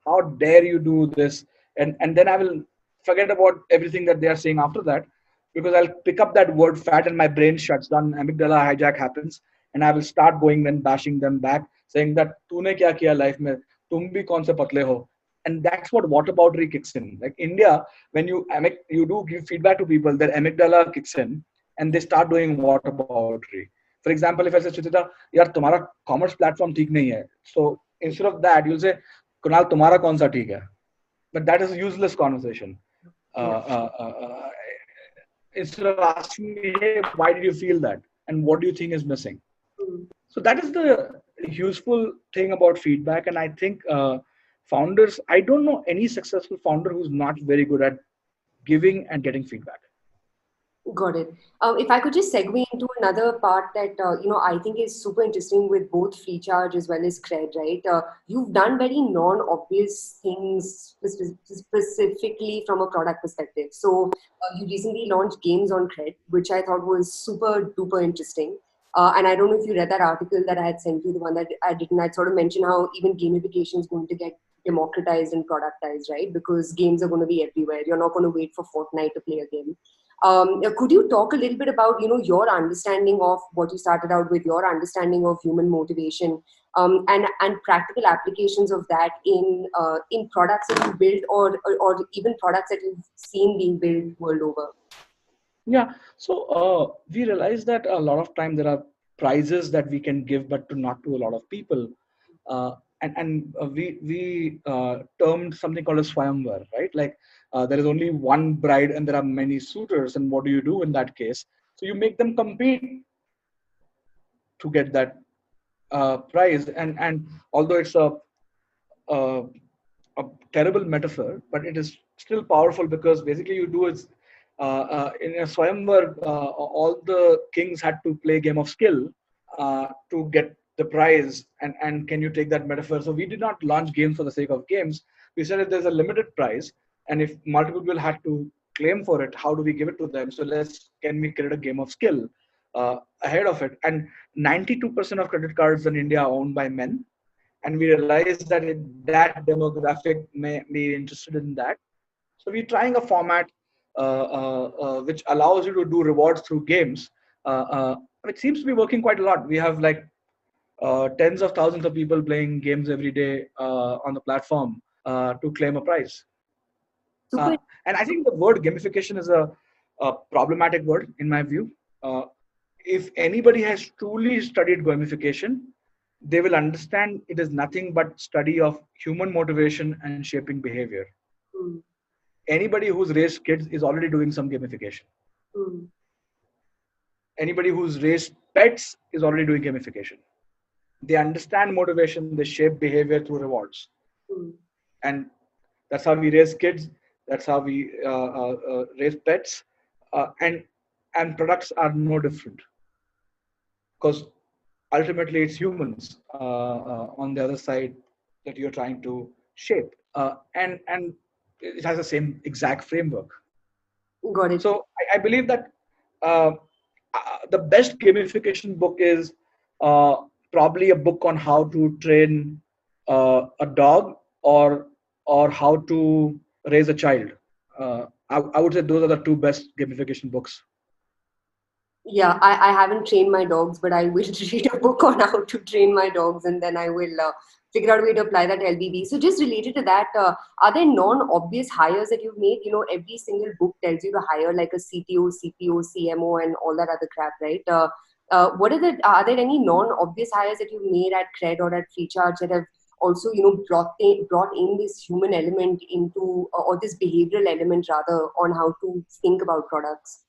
how dare you do this? And then I will forget about everything that they are saying after that, because I'll pick up that word fat and my brain shuts down, amygdala hijack happens, and I will start going and bashing them back, saying that तूने क्या किया life में, तुम भी कौन से पतले हो? And that's what whataboutery kicks in. Like India, when you do give feedback to people, their amygdala kicks in and they start doing whataboutery. For example, if I say, Suchita, यार तुम्हारा commerce platform ठीक नहीं है. So instead of that, you'll say, Kunal, तुम्हारा कौन सा ठीक है? But that is a useless conversation. Instead of asking me, hey, why did you feel that? And what do you think is missing? Mm. So that is the useful thing about feedback. And I think founders, I don't know any successful founder who's not very good at giving and getting feedback. Got it. If I could just segue into another part that I think is super interesting with both free charge as well as CRED, right? You've done very non-obvious things specifically from a product perspective. So you recently launched games on CRED, which I thought was super duper interesting. And I don't know if you read that article that I had sent you, the one that I didn't. I'd sort of mention how even gamification is going to get democratized and productized, right? Because games are going to be everywhere. You're not going to wait for Fortnite to play a game. Could you talk a little bit about your understanding of what you started out with, your understanding of human motivation, and practical applications of that in products that you build or even products that you've seen being built world over? Yeah. So we realize that a lot of time there are prizes that we can give, but not to a lot of people. We termed something called a swayamvar, right? Like there is only one bride and there are many suitors. And what do you do in that case? So you make them compete to get that prize. And although it's a, a terrible metaphor, but it is still powerful because basically you do is in a Swayamvar, all the kings had to play a game of skill to get the prize. And can you take that metaphor? So we did not launch games for the sake of games. We said if there's a limited prize, and if multiple people had to claim for it, how do we give it to them? So can we create a game of skill ahead of it? And 92% of credit cards in India are owned by men. And we realized that that demographic may be interested in that. So we're trying a format which allows you to do rewards through games. It seems to be working quite a lot. We have like tens of thousands of people playing games every day on the platform to claim a prize. Super. And I think the word gamification is a problematic word in my view. Uh, if anybody has truly studied gamification, they will understand it is nothing but study of human motivation and shaping behavior. Mm. Anybody who's raised kids is already doing some gamification. Mm. Anybody who's raised pets is already doing gamification. They understand motivation, they shape behavior through rewards. Mm. And that's how we raise kids, that's how we raise pets. And products are no different, because ultimately it's humans on the other side that you're trying to shape, and it has the same exact framework. Got it. So I believe that uh, the best gamification book is uh, probably a book on how to train a dog, or how to raise a child. I would say those are the two best gamification books. Yeah, I haven't trained my dogs, but I will read a book on how to train my dogs, and then I will figure out a way to apply that LBB. So, just related to that, are there non-obvious hires that you've made? Every single book tells you to hire like a CTO, CPO, CMO, and all that other crap, right? Are there any non-obvious hires that you've made at CRED or at Freecharge that have also, brought in this human element into, or this behavioral element rather, on how to think about products?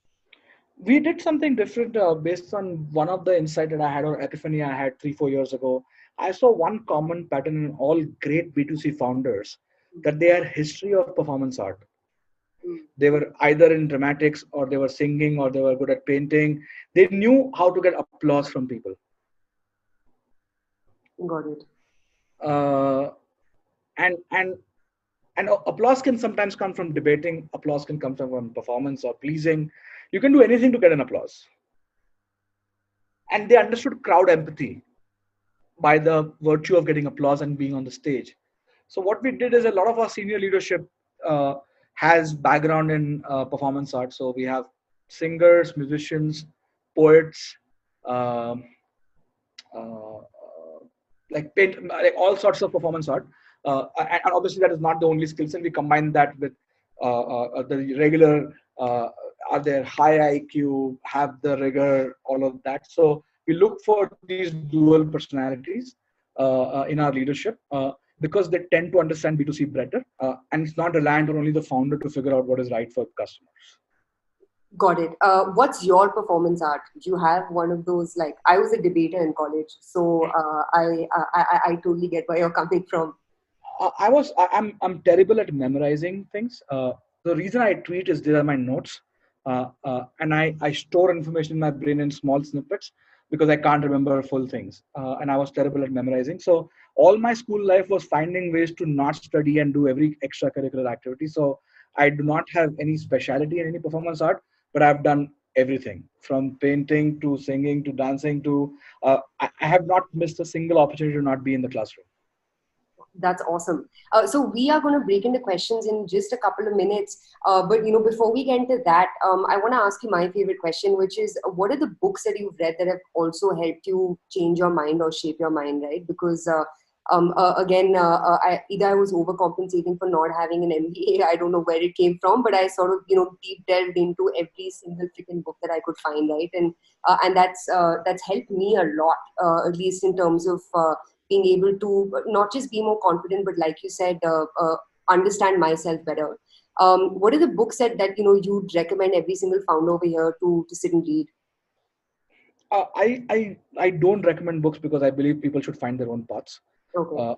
We did something different based on one of the insight that I had, or epiphany I had 3-4 years ago. I saw one common pattern in all great B2C founders, that they had history of performance art. Mm. They were either in dramatics, or they were singing, or they were good at painting. They knew how to get applause from people. Got it. Uh, and applause can sometimes come from debating. Applause can come from performance or pleasing. You can do anything to get an applause. And they understood crowd empathy by the virtue of getting applause and being on the stage. So what we did is, a lot of our senior leadership uh, has background in performance art. So we have singers, musicians, poets, um, uh, like paint, like all sorts of performance art. And obviously that is not the only skill set. We combine that with the regular, are there high IQ, have the rigor, all of that. So we look for these dual personalities in our leadership, because they tend to understand B2C better, and it's not reliant on only the founder to figure out what is right for customers. Got it. What's your performance art? Do you have one of those? Like, I was a debater in college, so I totally get where you're coming from. I'm terrible at memorizing things. The reason I tweet is these are my notes, and I store information in my brain in small snippets, because I can't remember full things. And I was terrible at memorizing. So all my school life was finding ways to not study and do every extracurricular activity. So I do not have any specialty in any performance art, but I've done everything from painting to singing to dancing to. I have not missed a single opportunity to not be in the classroom. That's awesome. So we are going to break into questions in just a couple of minutes. But before we get into that, I want to ask you my favorite question, which is, what are the books that you've read that have also helped you change your mind or shape your mind, right? Because again, either I was overcompensating for not having an MBA. I don't know where it came from, but I sort of deep delved into every single freaking book that I could find, right? And that's helped me a lot, at least in terms of being able to not just be more confident, but like you said, understand myself better. What are the books that you'd recommend every single founder over here to sit and read? I don't recommend books, because I believe people should find their own paths. Okay.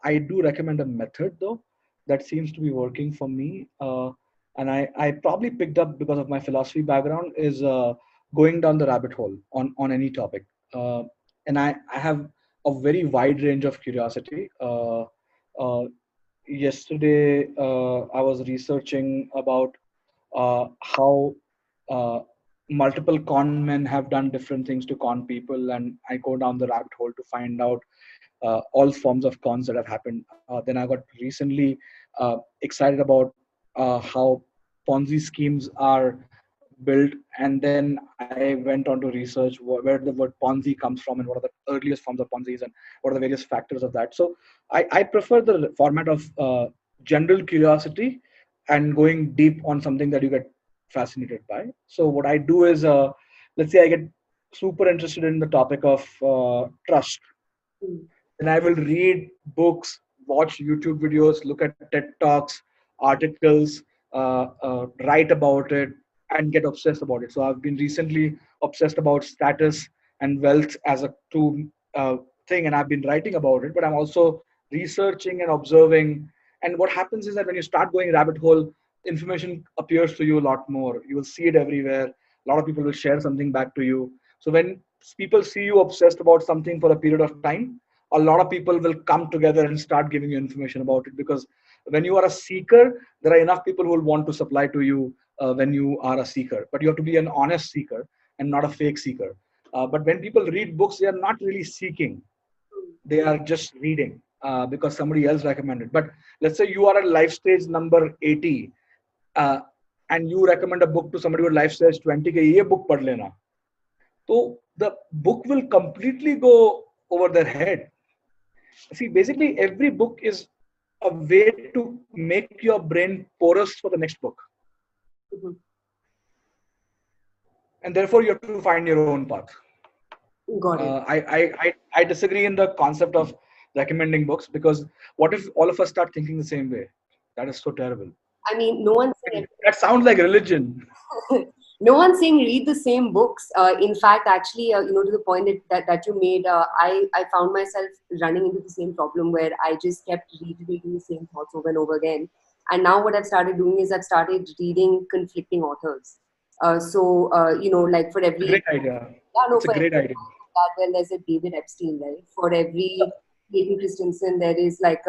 I do recommend a method though that seems to be working for me, and I probably picked up because of my philosophy background, is going down the rabbit hole on any topic. And I have a very wide range of curiosity. Yesterday I was researching about how uh, multiple con men have done different things to con people, and I go down the rabbit hole to find out all forms of cons that have happened. Then I got recently excited about how Ponzi schemes are built, and then I went on to research where the word Ponzi comes from, and what are the earliest forms of Ponzi's, and what are the various factors of that. So I prefer the format of general curiosity and going deep on something that you get fascinated by. So what I do is let's say I get super interested in the topic of trust, Mm. then I will read books, watch YouTube videos, look at TED Talks, articles, write about it, and get obsessed about it. So I've been recently obsessed about status and wealth as a two thing, and I've been writing about it. But I'm also researching and observing. And what happens is that when you start going rabbit hole, information appears to you a lot more. You will see it everywhere. A lot of people will share something back to you. So when people see you obsessed about something for a period of time, a lot of people will come together and start giving you information about it, because when you are a seeker, there are enough people who will want to supply to you when you are a seeker. But you have to be an honest seeker and not a fake seeker. But when people read books, they are not really seeking, they are just reading because somebody else recommended. But let's say you are at life stage number 80, uh, and you recommend a book to somebody with life stage 20 ke ye book pad lena, so the book will completely go over their head. See, basically, every book is a way to make your brain porous for the next book, Mhm. and therefore you have to find your own path. Got it. I disagree in the concept of recommending books, because what if all of us start thinking the same way? That is so terrible. I mean, no one's saying That sounds like religion. no one's saying read the same books. In fact, actually, to the point that you made, I found myself running into the same problem where I just kept reiterating the same thoughts over and over again. And now what I've started doing is I've started reading conflicting authors. Like for It's a great every idea. yeah, no, It's a for every great idea. Gladwell, there's a David Epstein, right? For every Clayton Christensen, there is like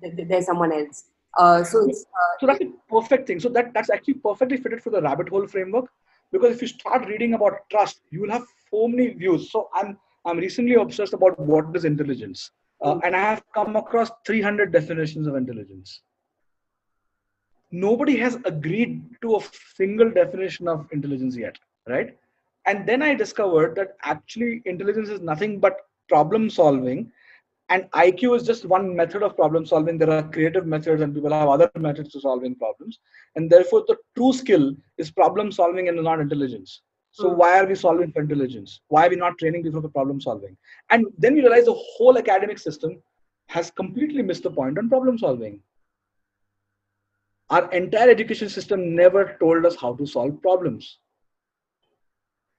there's someone else. So So it's that's a perfect thing. So that's actually perfectly fitted for the rabbit hole framework, because if you start reading about trust, you will have so many views. So I'm recently obsessed about what is intelligence, and I have come across 300 definitions of intelligence. Nobody has agreed to a single definition of intelligence yet, right? And then I discovered that actually intelligence is nothing but problem solving, and IQ is just one method of problem solving. There are creative methods, and people have other methods to solving problems, and therefore the true skill is problem solving and not intelligence. So mm, why are we solving for intelligence? Why are we not training people for problem solving? And then you realize the whole academic system has completely missed the point on problem solving. Our entire education system never told us how to solve problems.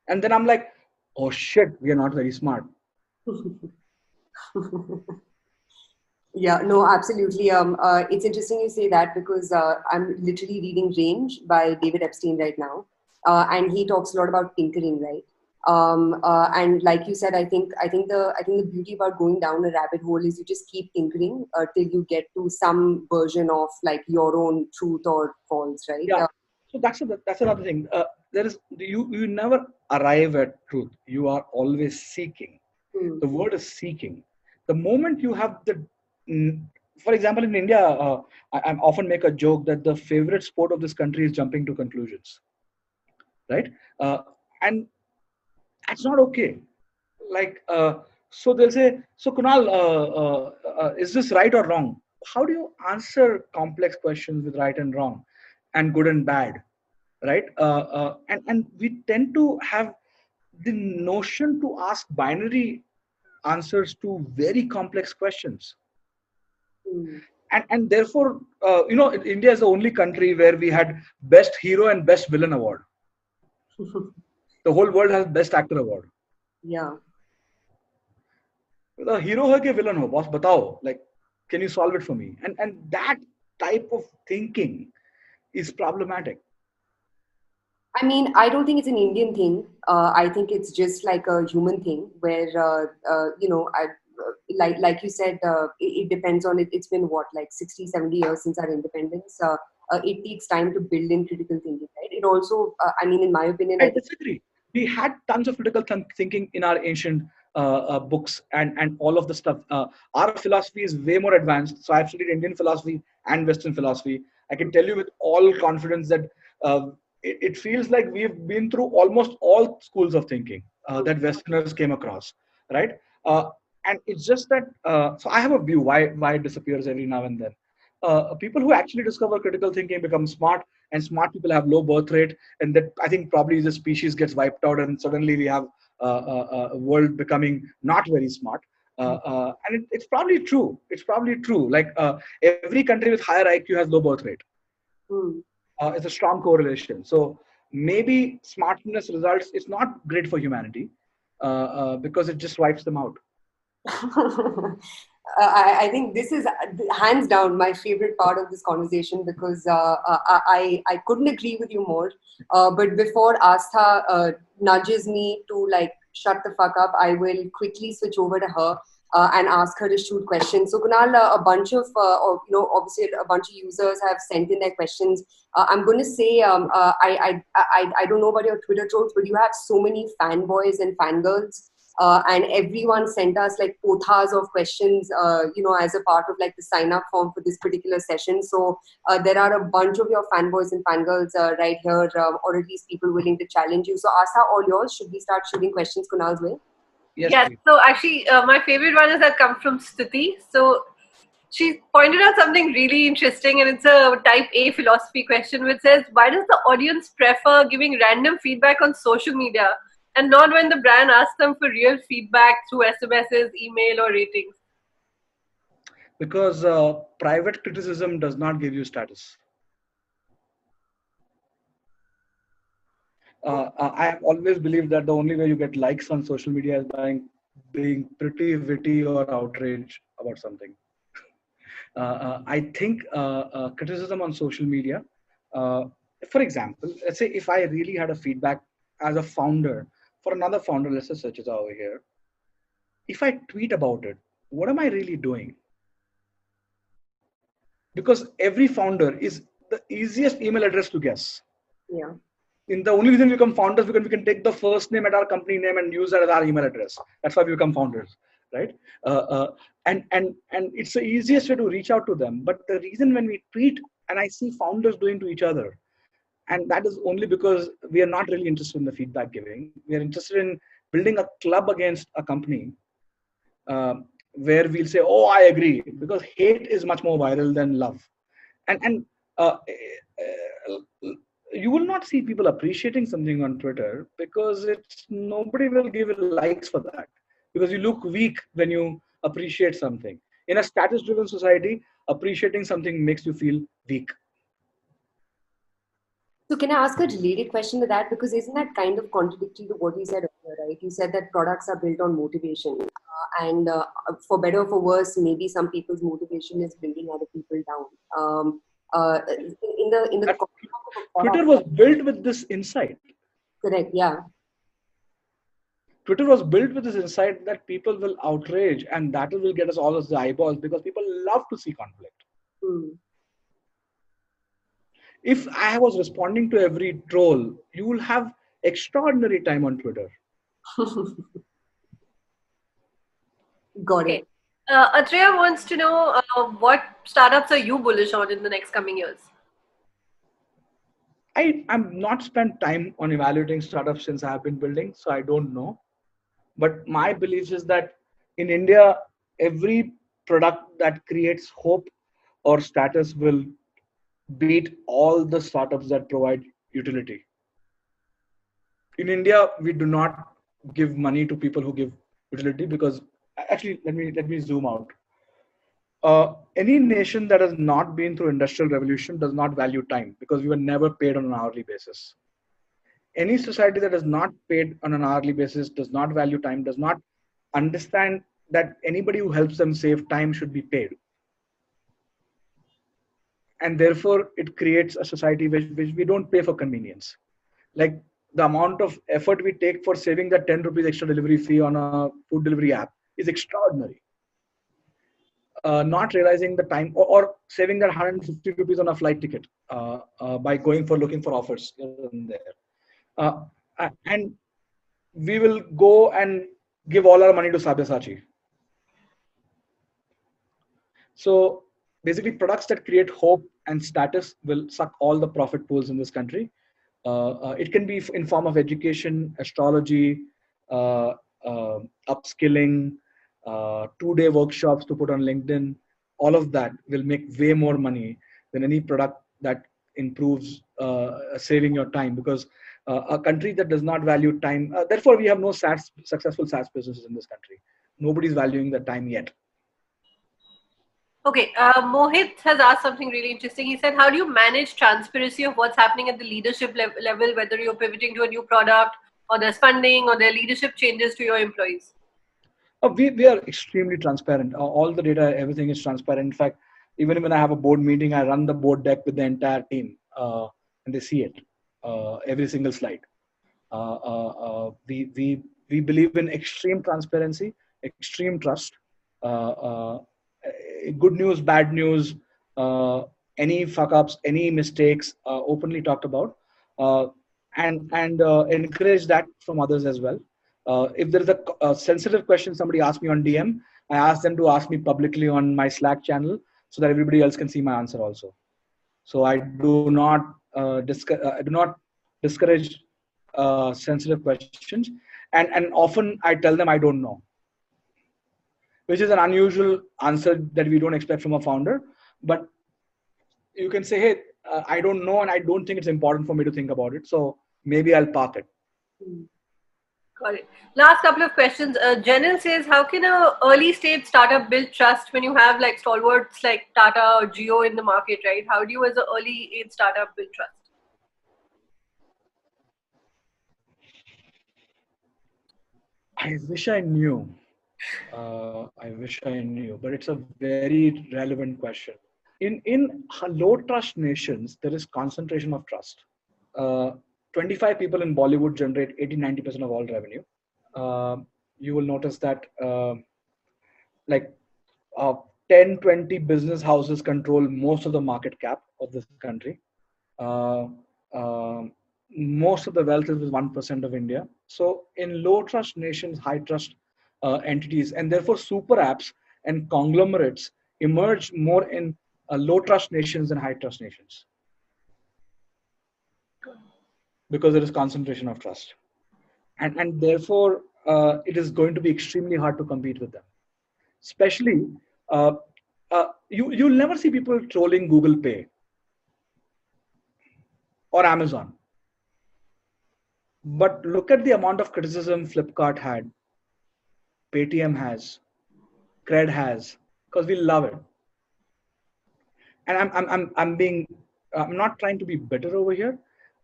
And then I'm like, oh shit, we are not very smart. Yeah, no, absolutely. It's interesting you say that because I'm literally reading Range by David Epstein right now, and he talks a lot about tinkering, right? And like you said, I think the beauty about going down a rabbit hole is you just keep tinkering till you get to some version of like your own truth or false, right? Yeah. So that's another thing. There is you never arrive at truth. You are always seeking. Hmm. The word is seeking. The moment you have mm, for example, in India, I often make a joke that the favorite sport of this country is jumping to conclusions, right? And that's not okay. Like, so they'll say, so Kunal, is this right or wrong? How do you answer complex questions with right and wrong and good and bad, right? And we tend to have the notion to ask binary answers to very complex questions. Hmm. And therefore, India is the only country where we had best hero and best villain award. The whole world has best actor award. Yeah. The hero हो कि villain हो, boss बताओ, like, can you solve it for me? And that type of thinking is problematic. I mean, I don't think it's an Indian thing. I think it's just like a human thing where, like you said, it depends on it. It's been what, like 60, 70 years since our independence. It takes time to build in critical thinking, right? It also, I mean, in my opinion, I I think. disagree. We had tons of critical thinking in our ancient books and all of the stuff. Our philosophy is way more advanced. So I've studied Indian philosophy and Western philosophy. I can tell you with all confidence that it feels like we've been through almost all schools of thinking that Westerners came across, right? And it's just that. So I have a view why it disappears every now and then. People who actually discover critical thinking become smart, and smart people have low birth rate, and that I think probably the species gets wiped out, and suddenly we have a world becoming not very smart. And it's probably true. It's probably true. Like every country with higher IQ has low birth rate. Hmm. It's a strong correlation. So maybe smartness results. It's not great for humanity because it just wipes them out. I think this is hands down my favorite part of this conversation because I couldn't agree with you more. But before Astha nudges me to like shut the fuck up, I will quickly switch over to her and ask her to shoot questions. So Kunal, a bunch of obviously a bunch of users have sent in their questions. I'm going to say I don't know about your Twitter trolls, but you have so many fanboys and fangirls. And everyone sent us like quotas of questions, as a part of like the sign up form for this particular session. So there are a bunch of your fanboys and fangirls right here, or at least people willing to challenge you. So Asa, all yours. Should we start shooting questions Kunal's way? Yes, Yes. please. So actually, my favorite one is that come from Stuti. So she pointed out something really interesting, and it's a type A philosophy question, which says, why does the audience prefer giving random feedback on social media and not when the brand asks them for real feedback through SMSs, email, or ratings? Because private criticism does not give you status. I have always believed that the only way you get likes on social media is by being pretty witty or outraged about something. I think criticism on social media, uh, for example, let's say if I really had a feedback as a founder for another founder, let's say Suchita over here, if I tweet about it, what am I really doing? Because every founder is the easiest email address to guess. Yeah. In the only reason we become founders because we can take the first name at our company name and use that as our email address. That's why we become founders, right? And it's the easiest way to reach out to them. But the reason when we tweet and I see founders doing to each other, and that is only because we are not really interested in the feedback giving. We are interested in building a club against a company where we'll say, "Oh, I agree," because hate is much more viral than love, and you will not see people appreciating something on Twitter because it's nobody will give you likes for that because you look weak when you appreciate something. In a status-driven society, appreciating something makes you feel weak. So can I ask a related question to that? Because isn't that kind of contradictory to what you said earlier, right? You said that products are built on motivation. And for better or for worse, maybe some people's motivation is bringing other people down. In the That context of a Twitter product, was built with this insight. correct, yeah. Twitter was built with this insight that people will outrage and that will get us all as the eyeballs because people love to see conflict. Hmm. If I was responding to every troll, you will have extraordinary time on Twitter. Got Okay. it. Atreya wants to know what startups are you bullish on in the next coming years? I'm not spent time on evaluating startups since I have been building, so I don't know. But my belief is that in India, every product that creates hope or status will beat all the startups that provide utility. In India, we do not give money to people who give utility because actually, let me zoom out. Any nation that has not been through industrial revolution does not value time because we were never paid on an hourly basis. Any society that is not paid on an hourly basis does not value time, does not understand that anybody who helps them save time should be paid. And therefore, it creates a society which we don't pay for convenience. Like the amount of effort we take for saving that 10 rupees extra delivery fee on a food delivery app is extraordinary. Not realizing the time or saving that 150 rupees on a flight ticket by going for looking for offers here and there. Uh, and we will go and give all our money to Sabyasachi. So basically, products that create hope and status will suck all the profit pools in this country. It can be in form of education, astrology, uh, upskilling, 2-day workshops to put on LinkedIn. All of that will make way more money than any product that improves saving your time, because a country that does not value time, therefore we have no successful SaaS businesses in this country. Nobody's valuing the time yet. Okay, Mohit has asked something really interesting. He said, how do you manage transparency of what's happening at the leadership level, whether you're pivoting to a new product or there's funding or there are leadership changes to your employees? We are extremely transparent. All the data, everything is transparent. In fact, even when I have a board meeting, I run the board deck with the entire team, and they see it, every single slide. We believe in extreme transparency, extreme trust. Good news, bad news, any fuck ups, any mistakes, openly talked about, and encourage that from others as well. If there is a sensitive question somebody asks me on DM, I ask them to ask me publicly on my Slack channel so that everybody else can see my answer also. So I do not discourage sensitive questions, and often I tell them I don't know, which is an unusual answer that we don't expect from a founder. But you can say, hey, I don't know, and I don't think it's important for me to think about it, so maybe I'll park it. Got it. Last couple of questions. Jenil says, how can a early stage startup build trust when you have like stalwarts like Tata or Jio in the market, right? How do you as an early age startup build trust? I wish I knew. But it's a very relevant question. In low trust nations, there is concentration of trust. 25 people in Bollywood generate 80-90% of all revenue. You will notice that like 10-20 business houses control most of the market cap of this country. Most of the wealth is with 1% of India. So in low trust nations, high trust entities, and therefore super apps and conglomerates emerge more in low trust nations than high trust nations, because there is concentration of trust, and therefore it is going to be extremely hard to compete with them. Especially, you'll never see people trolling Google Pay or Amazon. But look at the amount of criticism Flipkart had, Paytm has, CRED has, because we love it. And I'm not trying to be bitter over here.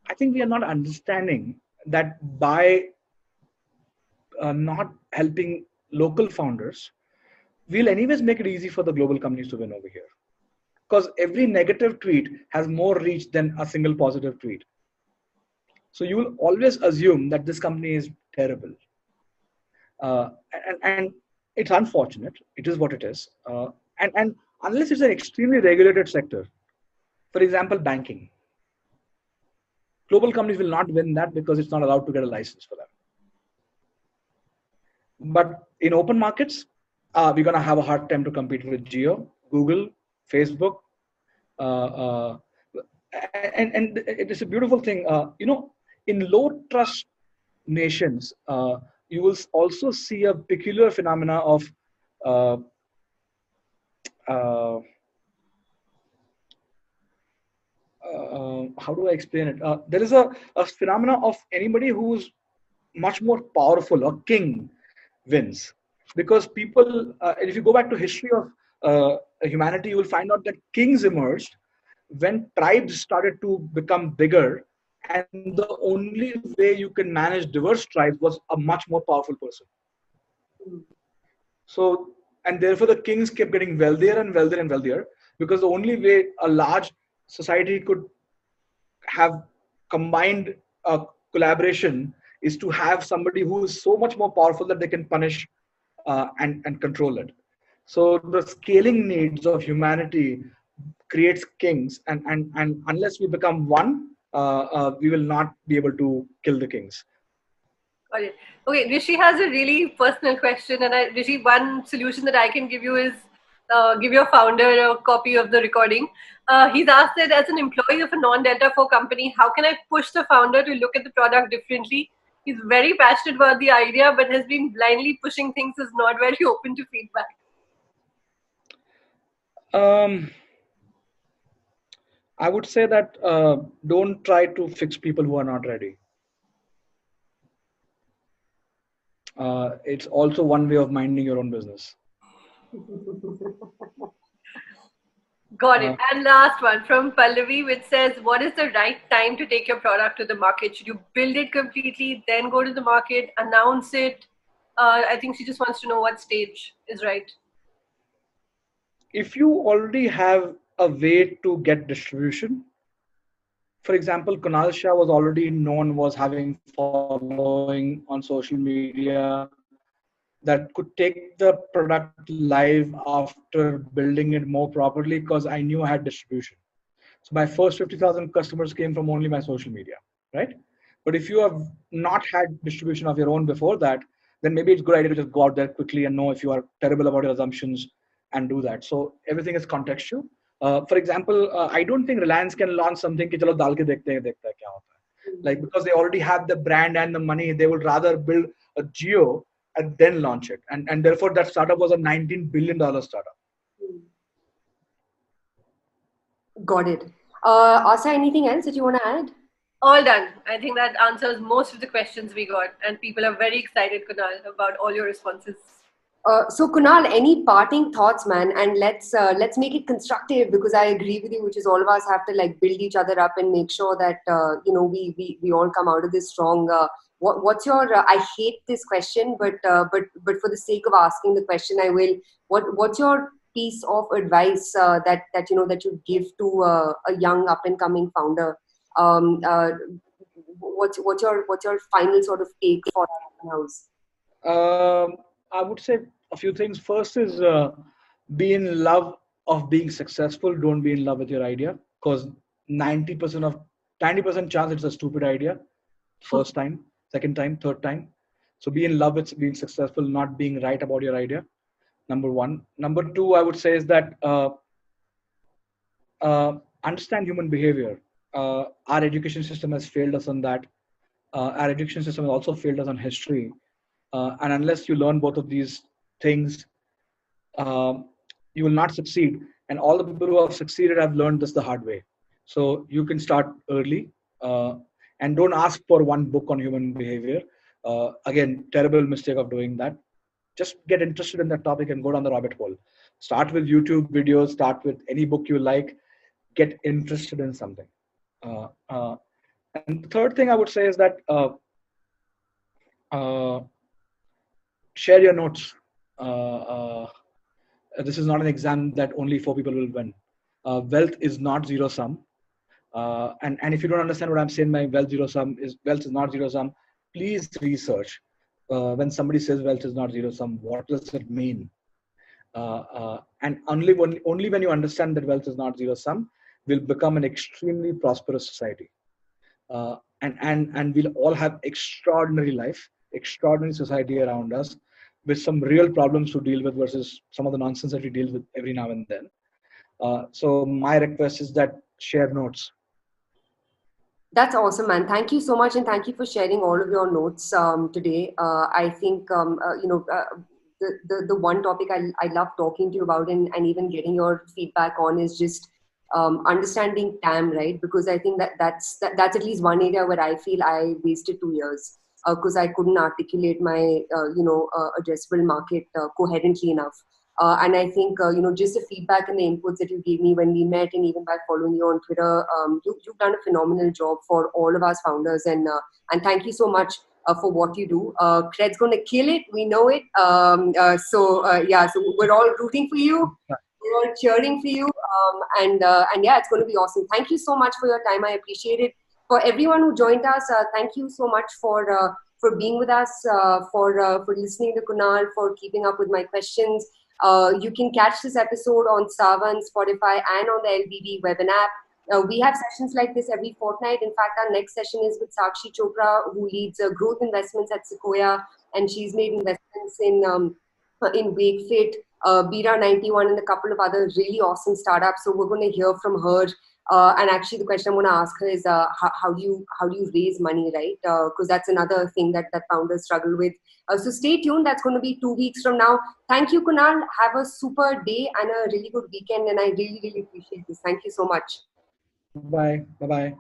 I think we are not understanding that by not helping local founders, we'll anyways make it easy for the global companies to win over here. Because every negative tweet has more reach than a single positive tweet. So you will always assume that this company is terrible. And it's unfortunate. It is what it is. And unless it's an extremely regulated sector, for example, banking, global companies will not win that because it's not allowed to get a license for them. But in open markets, we're going to have a hard time to compete with Jio, Google, Facebook. And it is a beautiful thing. In low trust nations, you will also see a peculiar phenomena of how do I explain it? There is a phenomena of anybody who's much more powerful or king wins, because people, and if you go back to history of humanity, you will find out that kings emerged when tribes started to become bigger, and the only way you can manage diverse tribes was a much more powerful person. So, and therefore the kings kept getting wealthier and wealthier and wealthier, because the only way a large society could have combined collaboration is to have somebody who is so much more powerful that they can punish and control it. So the scaling needs of humanity creates kings, and unless we become one, we will not be able to kill the kings. Okay, Rishi has a really personal question, and Rishi, one solution that I can give you is give your founder a copy of the recording. He's asked that as an employee of a non-Delta 4 company, how can I push the founder to look at the product differently? He's very passionate about the idea, but has been blindly pushing things, is not very open to feedback. I would say that don't try to fix people who are not ready. It's also one way of minding your own business. Got it. And last one from Pallavi, which says, what is the right time to take your product to the market? Should you build it completely, then go to the market, announce it? I think she just wants to know what stage is right. If you already have a way to get distribution, for example, Kunal Shah was already known, was having following on social media that could take the product live after building it more properly because I knew I had distribution. So my first 50,000 customers came from only my social media, right? But if you have not had distribution of your own before that, then maybe it's a good idea to just go out there quickly and know if you are terrible about your assumptions and do that. So everything is contextual. For example, I don't think Reliance can launch something कि चलो डाल के देखते हैं क्या होता है. Like because they already have the brand and the money, they would rather build a geo and then launch it. And therefore that startup was a $19 billion startup. Got it. Asa, anything else that you want to add? All done. I think that answers most of the questions we got, and people are very excited, Kunal, about all your responses. So Kunal, any parting thoughts, man? And let's make it constructive because I agree with you, which is all of us have to like build each other up and make sure that we all come out of this strong. What's your? I hate this question, but for the sake of asking the question, I will. What's your piece of advice that you give to a young up and coming founder? Um, uh, what's your final sort of take for that house? I would say a few things. First is be in love of being successful. Don't be in love with your idea because 90% chance it's a stupid idea. First time, second time, third time. So be in love with being successful, not being right about your idea. Number one. Number two, I would say is that understand human behavior. Our education system has failed us on that. Our education system has also failed us on history. And unless you learn both of these things, you will not succeed. And all the people who have succeeded have learned this the hard way. So you can start early and don't ask for one book on human behavior. Again, terrible mistake of doing that. Just get interested in that topic and go down the rabbit hole. Start with YouTube videos, start with any book you like, get interested in something. And the third thing I would say is that uh, share your notes. This is not an exam that only 4 people will win. Wealth is not zero sum. And if you don't understand what I'm saying by wealth is not zero sum, please research. When somebody says wealth is not zero sum, what does it mean? And only when you understand that wealth is not zero sum, will become an extremely prosperous society. And we'll all have extraordinary life, extraordinary society around us, with some real problems to deal with versus some of the nonsense that we deal with every now and then. So my request is that share notes. That's awesome, man. Thank you so much, and thank you for sharing all of your notes today. I think the one topic I love talking to you about and even getting your feedback on is just understanding TAM, right? Because I think that's at least one area where I feel I wasted 2 years because I couldn't articulate my addressable market coherently enough. And I think, just the feedback and the inputs that you gave me when we met and even by following you on Twitter, you've done a phenomenal job for all of us founders. And thank you so much for what you do. CRED's going to kill it. We know it. So we're all rooting for you. We're all cheering for you. And yeah, it's going to be awesome. Thank you so much for your time. I appreciate it. For everyone who joined us, thank you so much for being with us, for listening to Kunal, for keeping up with my questions. You can catch this episode on Salwan, Spotify, and on the LBB web app. We have sessions like this every fortnight. In fact, our next session is with Sakshi Chopra, who leads growth investments at Sequoia, and she's made investments in WakeFit, Bira 91, and a couple of other really awesome startups. So we're going to hear from her. And actually, the question I'm going to ask her is how do you raise money, right? Because that's another thing that founders struggle with. So stay tuned. That's going to be 2 weeks from now. Thank you, Kunal. Have a super day and a really good weekend. And I really, really appreciate this. Thank you so much. Bye bye. Bye bye.